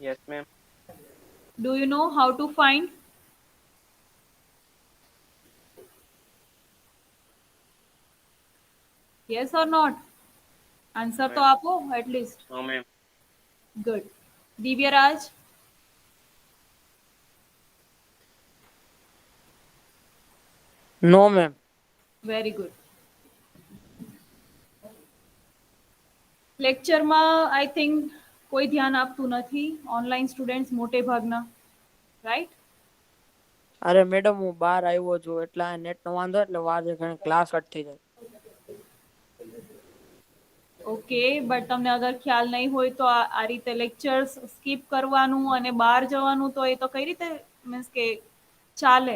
[SPEAKER 5] Yes, ma'am.
[SPEAKER 1] do you know how to find? Yes or not? Answer तो आपो at least.
[SPEAKER 5] No, ma'am.
[SPEAKER 1] Good. Divyaraj,
[SPEAKER 5] No, ma'am.
[SPEAKER 1] very good. લેક્ચરમાં આઈ થિંક કોઈ ધ્યાન આપતું નથી, ઓનલાઈન સ્ટુડન્ટ્સ મોટે ભાગના, રાઈટ?
[SPEAKER 5] અરે મેડમ હું બહાર આવ્યો છું એટલે આ નેટ નો વાંધો એટલે વાર ઘણી ક્લાસ કટ થઈ જાય.
[SPEAKER 1] ઓકે, બટ તમને અગર ખ્યાલ નહીં હોય તો આ રીતે લેક્ચર્સ સ્કીપ કરવાનું અને બહાર જવાનું, તો એ તો કઈ રીતે મીન્સ કે ચાલે?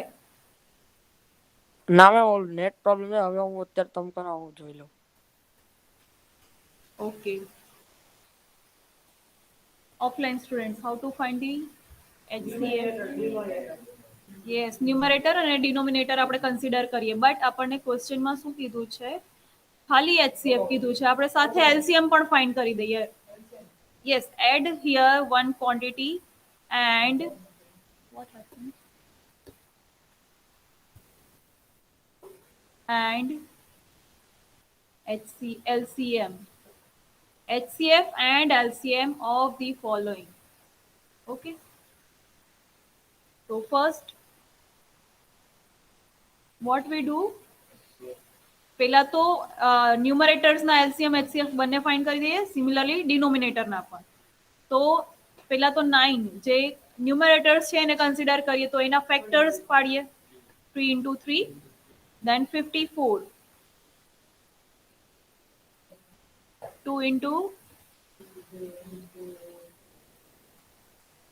[SPEAKER 5] ના મેમ ઓલું નેટ પ્રોબ્લેમ છે, હવે હું અત્યારે તમે કરાવો જોઈ લઉં.
[SPEAKER 1] Okay. Offline students, how to find the HCF? Yes, numerator અને ડિનોમિનેટર આપણે કન્સિડર કરીએ, બટ આપણને ક્વેશ્ચનમાં શું કીધું છે? ખાલી HCF કીધું છે, આપણે સાથે LCM પણ ફાઇન્ડ કરી દઈએ. Yes, add here one quantity and what happened? And LCM. HCF and LCM of the following. Okay. So first, what we do? પહેલા તો ન્યુમરેટર્સના LCM HCF બંને ફાઇન્ડ કરી દઈએ, સિમિલરલી ડિનોમિનેટરના પણ. તો પહેલા તો 9 જે ન્યુમરેટર્સ છે એને કન્સિડર કરીએ તો એના ફેક્ટર્સ પાડીએ. 3 into 3, then 54. 2 into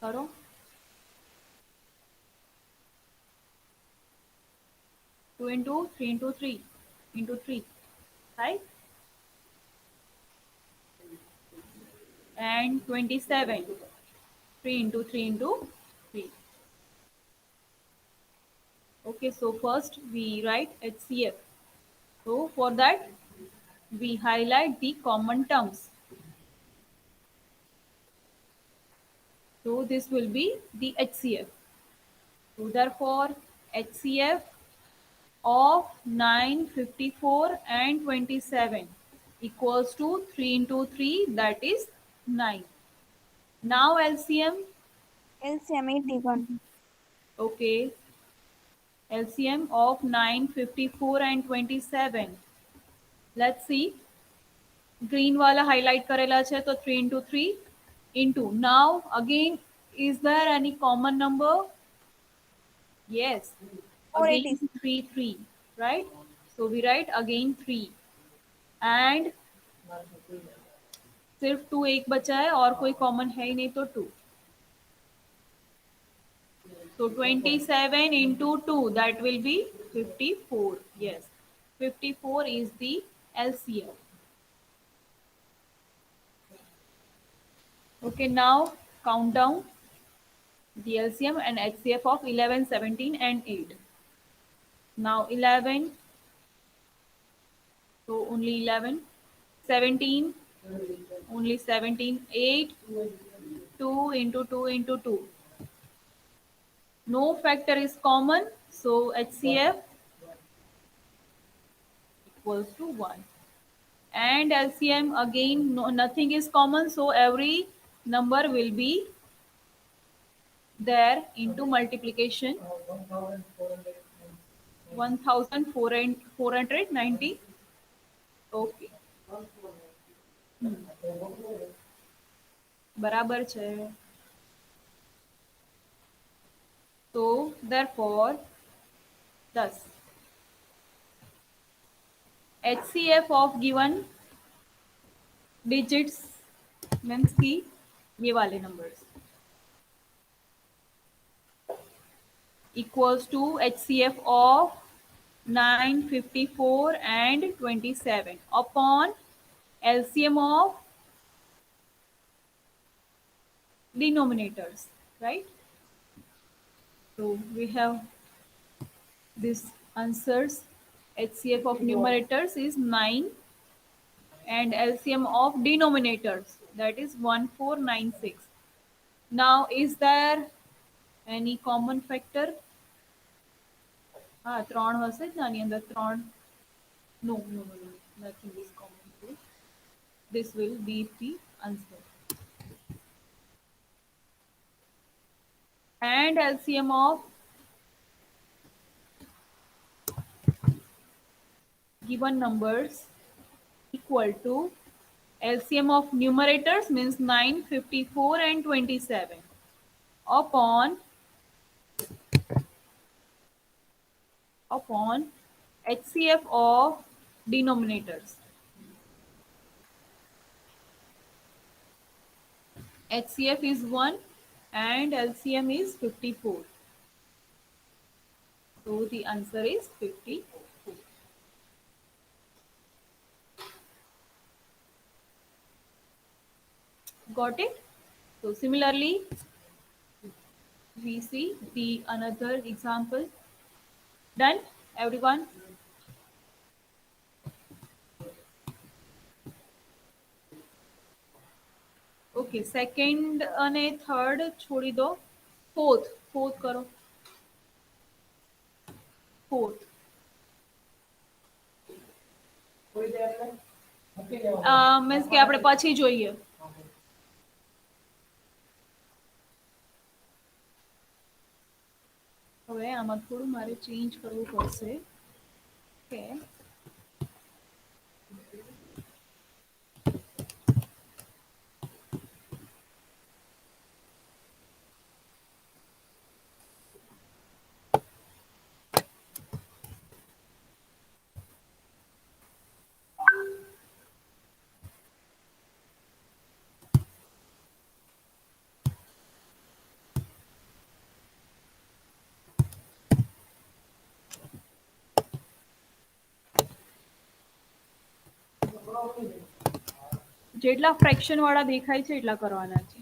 [SPEAKER 1] કરો 2 into 3 into 3 into 3, right? And 27. 3 into 3 into 3. Okay, so first we write HCF. So for that we highlight the common terms. So this will be the HCF. So therefore HCF of 9, 54 and 27 equals to 3 into 3, that is 9. Now LCM.
[SPEAKER 2] LCM 81.
[SPEAKER 1] Okay. LCM of 9, 54 and 27. Let's see. Green wala highlight karela છે તો 3 into 3 into. Now again, is there any common number? Yes. Again 3, 3, right? So we write again 3. And सिर्फ 2 एक बचा है और कोई common है ही नहीं तो 2. So 27 into 2, that will be 54. Yes, 54 is the LCM. Okay, now count down the LCM and HCF of 11, 17 and 8. Now 11, so only 11, 17, only 17, 8, 2 into 2 into 2. No factor is common, so HCF equals to 1. And LCM again, no, nothing is common, so every number will be there into multiplication. 1490. Okay. બરાબર છે. So therefore 10 HCF of given digits means कि ये वाले numbers equals to HCF of 954 and 27 upon LCM of denominators, right? So we have this answers. HCF of numerators is 9 and LCM of denominators, that is 1496. Now is there any common factor? હા, 3 હશે જ ને આની અંદર 3. No, no, no, no, nothing is common. So this will be the answer. And LCM of given numbers equal to LCM of numerators means 9, 54 and 27 upon HCF of denominators. HCF is 1 and LCM is 54. So the answer is 54. Got it? So similarly, we see the another example. Done, everyone? Okay, second અને third છોડી દો. Fourth કરો. Fourth. Means કે આપણે પછી જોઈએ. હવે આમાં થોડું મારે ચેન્જ કરવું પડશે. કે જેટલા ફ્રેક્શન વાળા દેખાય છે એટલા કરવાના છે.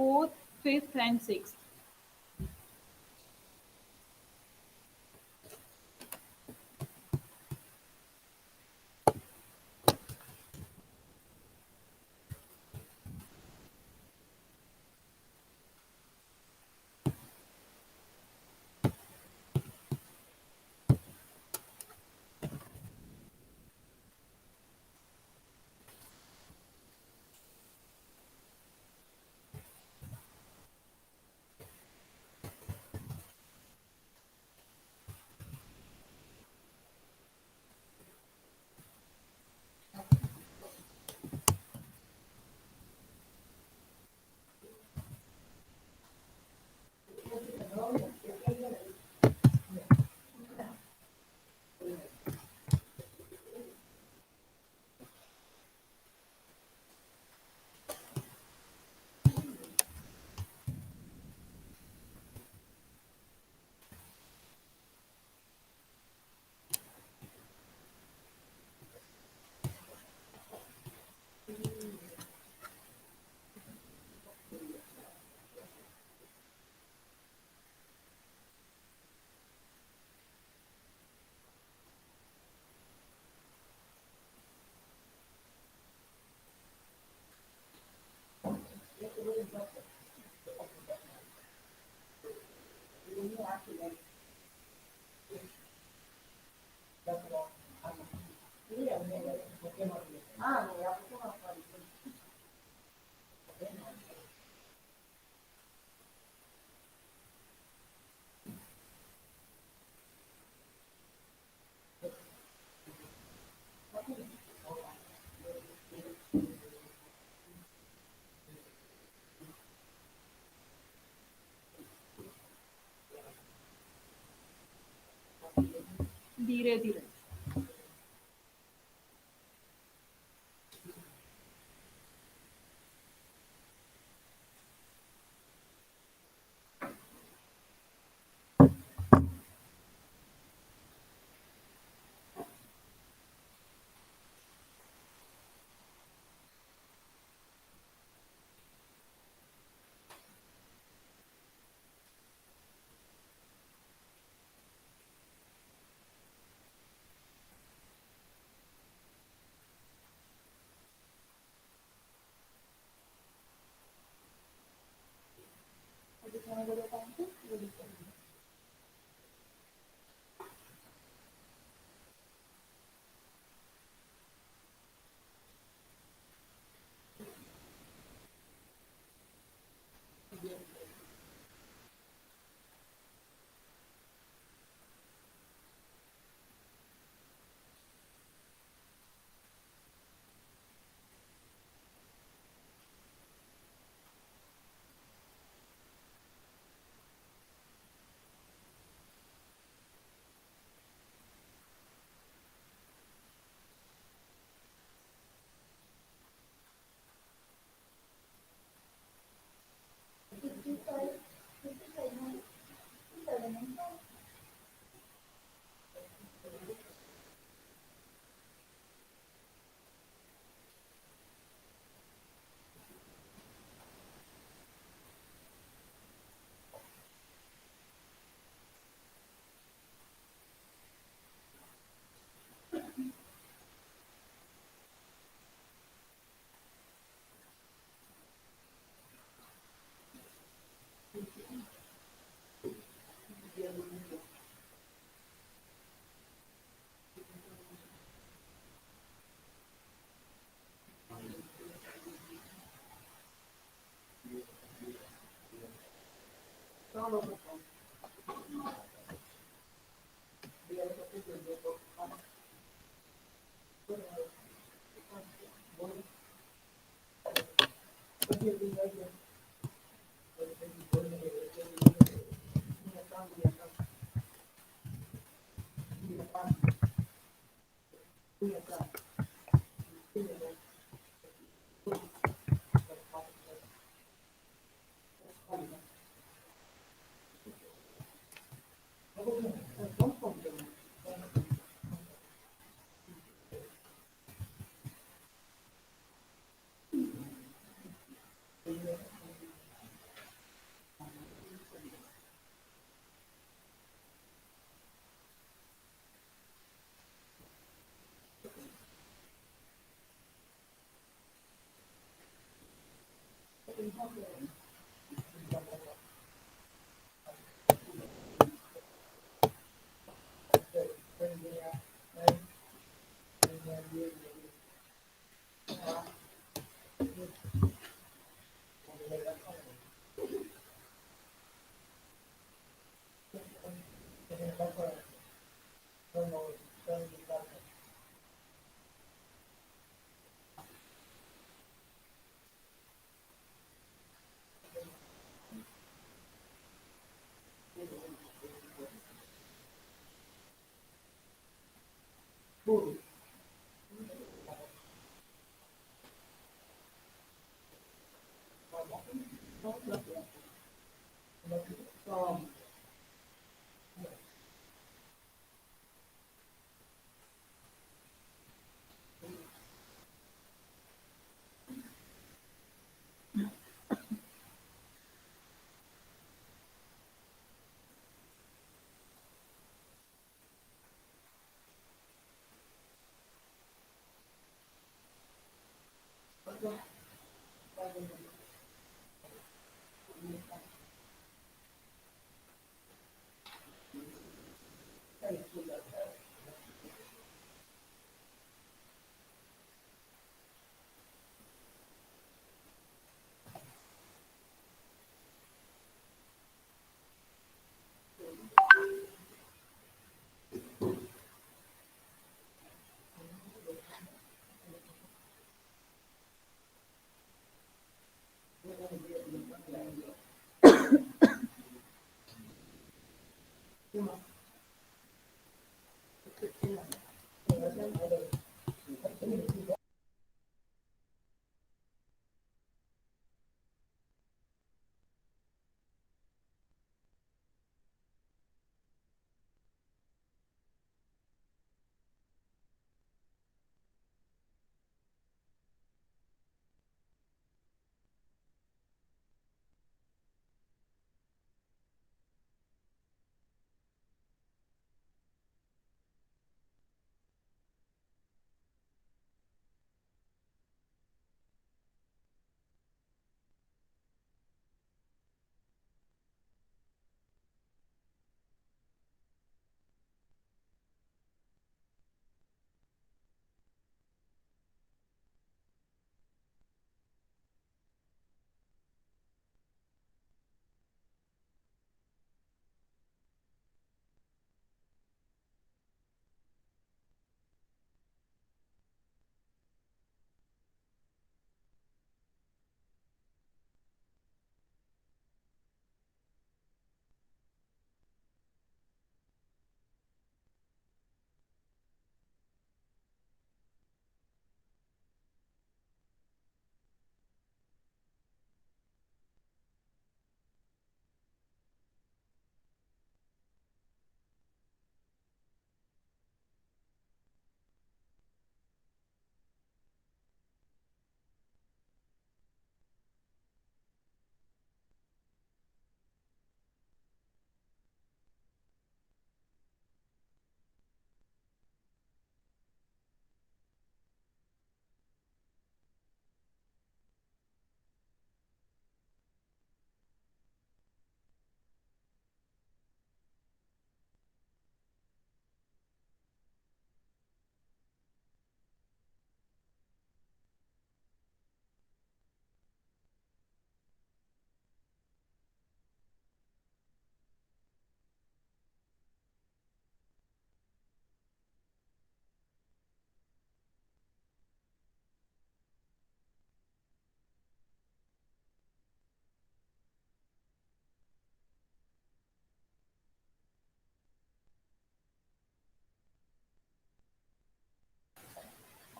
[SPEAKER 1] Fourth, fifth and sixth.
[SPEAKER 4] हाँ नहीं आपको क्या मालूम?
[SPEAKER 1] धीरे धीरे।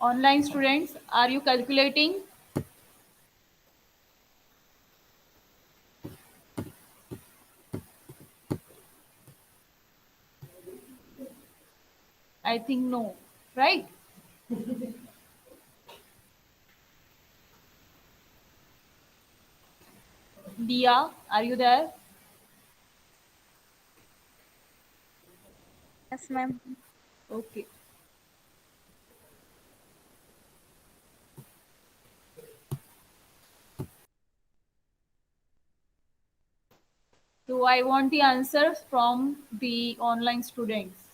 [SPEAKER 1] Online students, are you calculating? I think no, right? Dia, are you there?
[SPEAKER 2] Yes, ma'am.
[SPEAKER 1] Okay. So I want the answers from the online students.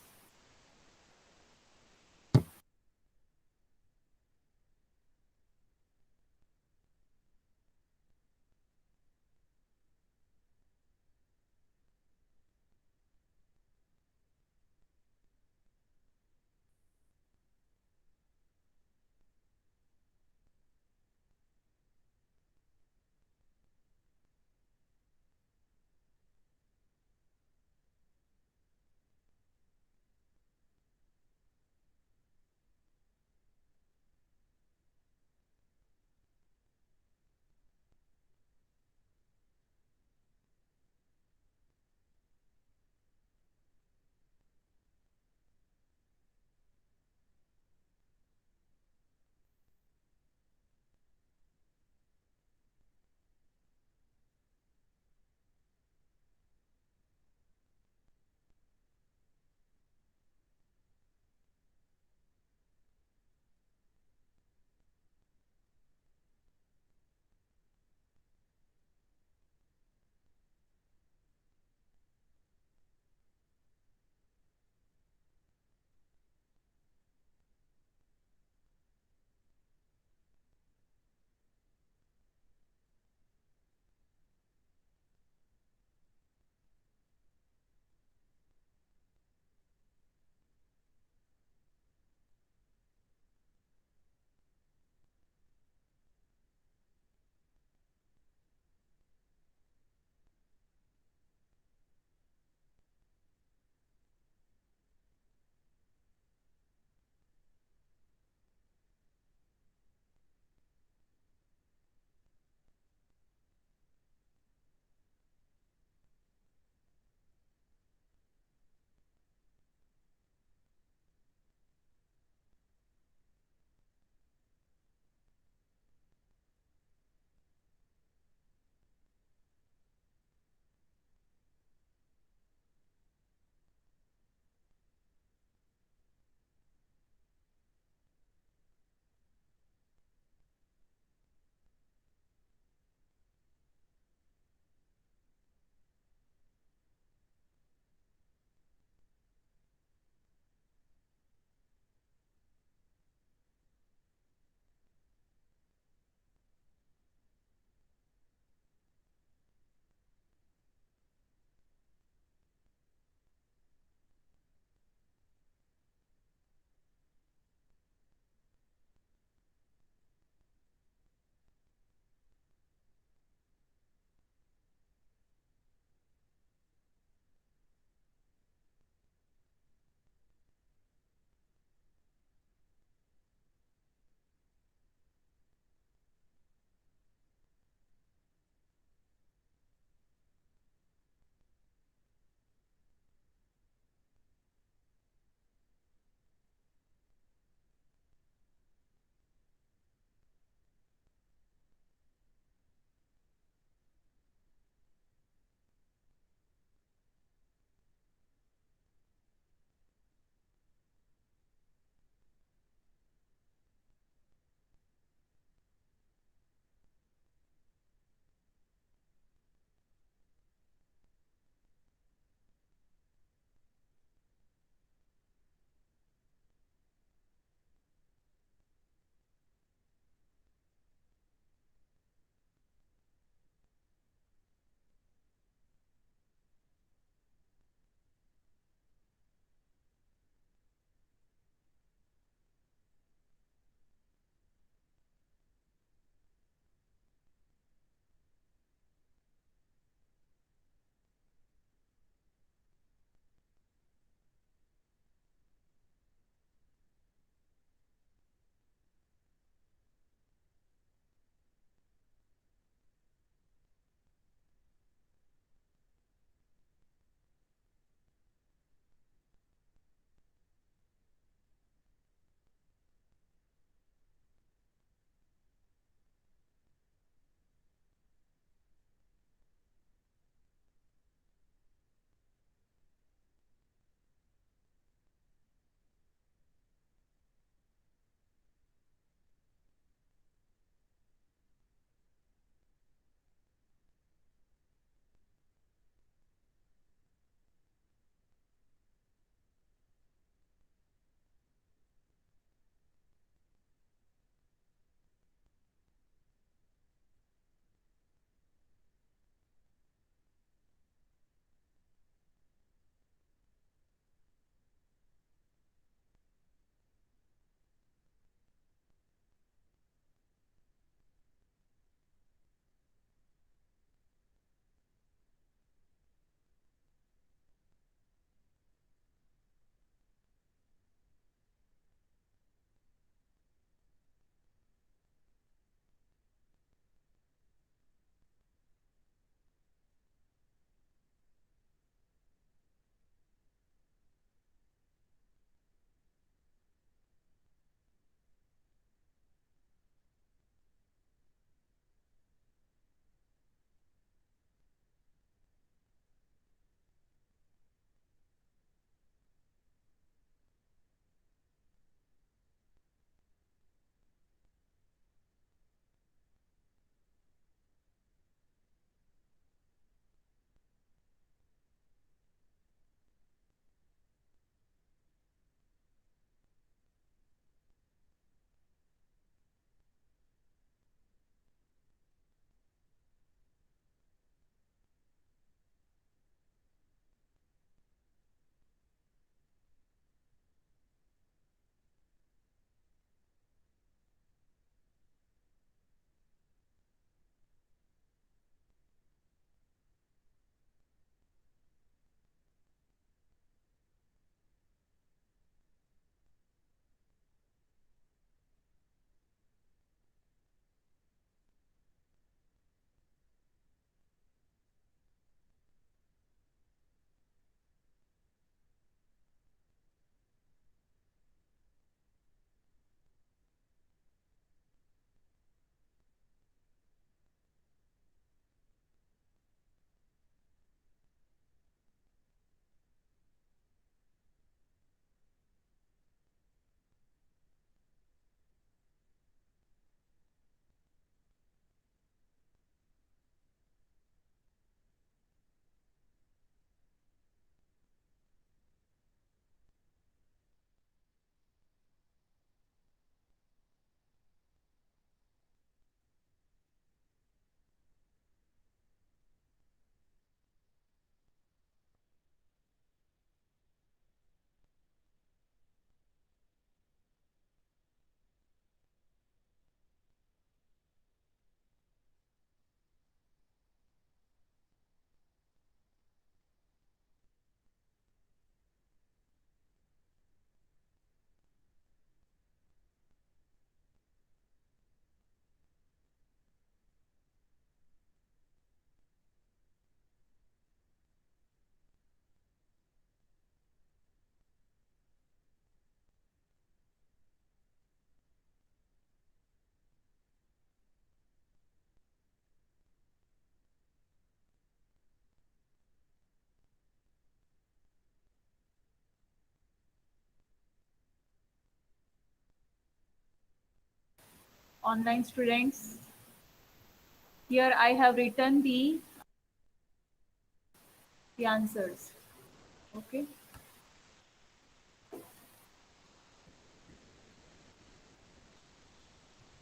[SPEAKER 1] online students. Here I have written the answers. Okay.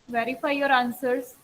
[SPEAKER 1] Verify your answers.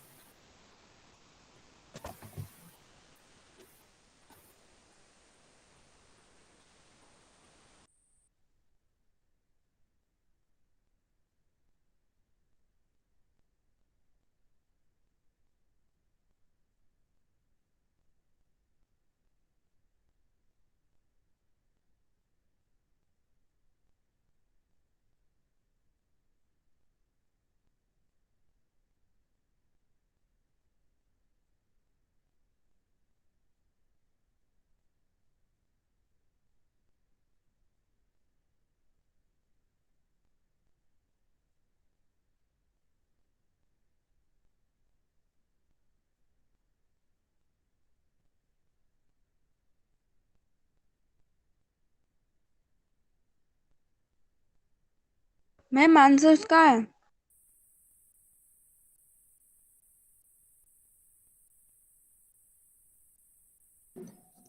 [SPEAKER 2] Ma'am answers कहाँ है?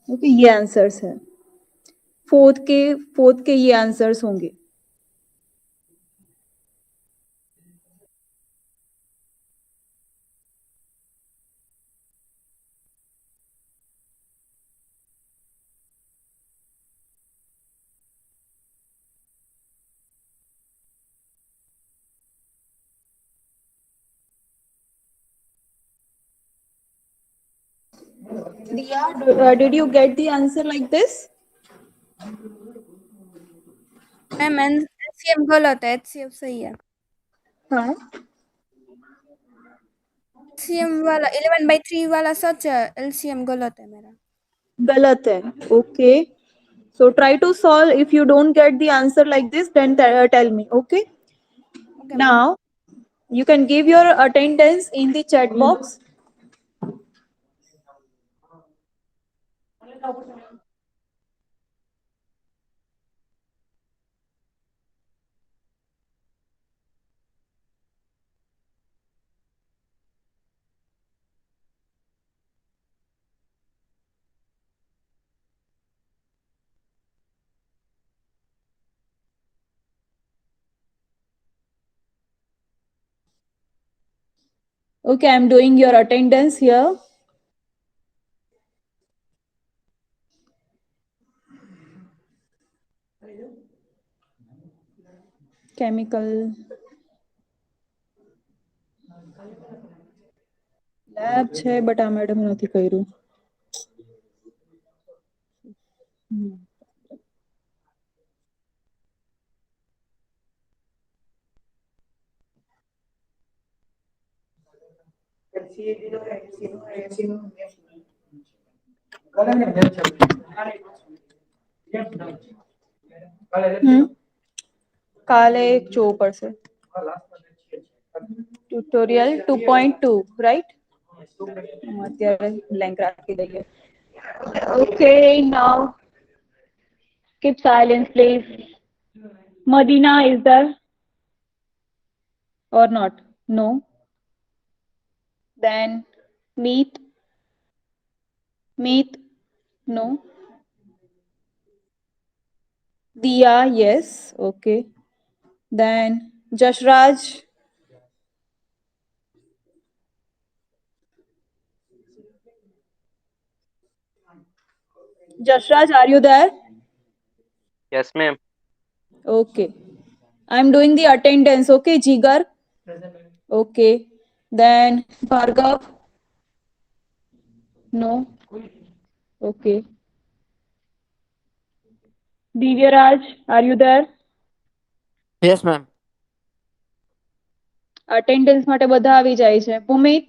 [SPEAKER 1] Okay, ये answers है। Fourth के ये answers होंगे। Diya, did you get the answer like this?
[SPEAKER 2] Ma'am HCM गलत है, HCF सही है।
[SPEAKER 1] हाँ,
[SPEAKER 2] एचसीएम वाला 11/3 वाला सच है, एलसीएम गलत है मेरा।
[SPEAKER 1] गलत है। Okay, so try to solve. If you don't get the answer like this, then tell me. Okay.
[SPEAKER 2] Okay ma'am.
[SPEAKER 1] Now you can give your attendance in the chat box. Okay, I'm doing your attendance here. Chemical lab છે, but આ madam નથી કર્યું. કાલે જોવું પડશે. Tutorial 2.2 right? અત્યારે blank રાખી દઈએ. Okay, now keep silence, please. Madina is there or not? No. Then Meet. No. Diya, yes. Okay. Then Jashraj. Jashraj, are you there?
[SPEAKER 6] Yes, ma'am.
[SPEAKER 1] Okay. I'm doing the attendance. Okay, Jigar. Okay. Then Bhargav. No. Okay. Divyaraj, are you there?
[SPEAKER 5] Yes ma'am.
[SPEAKER 1] Attendance માટે બધા આવી જાય છે. Pumit.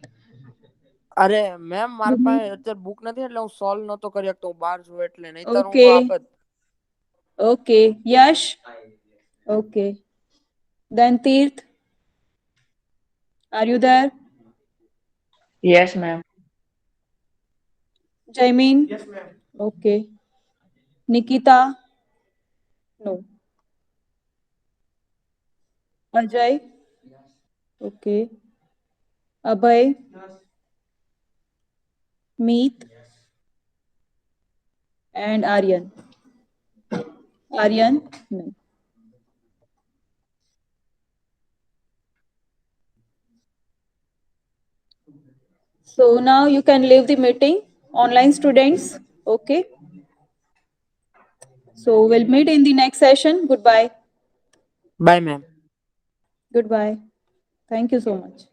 [SPEAKER 5] અરે ma'am મારા પાસે અત્યારે book નથી એટલે હું સોલ્વ નતો કરી શકતો, હું બહાર છું એટલે, નહીતર હું
[SPEAKER 1] Okay.
[SPEAKER 5] આપત.
[SPEAKER 1] Okay. Yash. Okay. Then Tirth. Are you there?
[SPEAKER 7] Yes, ma'am.
[SPEAKER 1] Jaimin. Yes, ma'am. Okay. Nikita. No. Ajay. Okay. Abhay, Meet, and Aryan. Aryan? No. So now you can leave the meeting, online students. Okay. So we'll meet in the next session. Goodbye.
[SPEAKER 5] Bye, ma'am.
[SPEAKER 1] Goodbye. Thank you so much.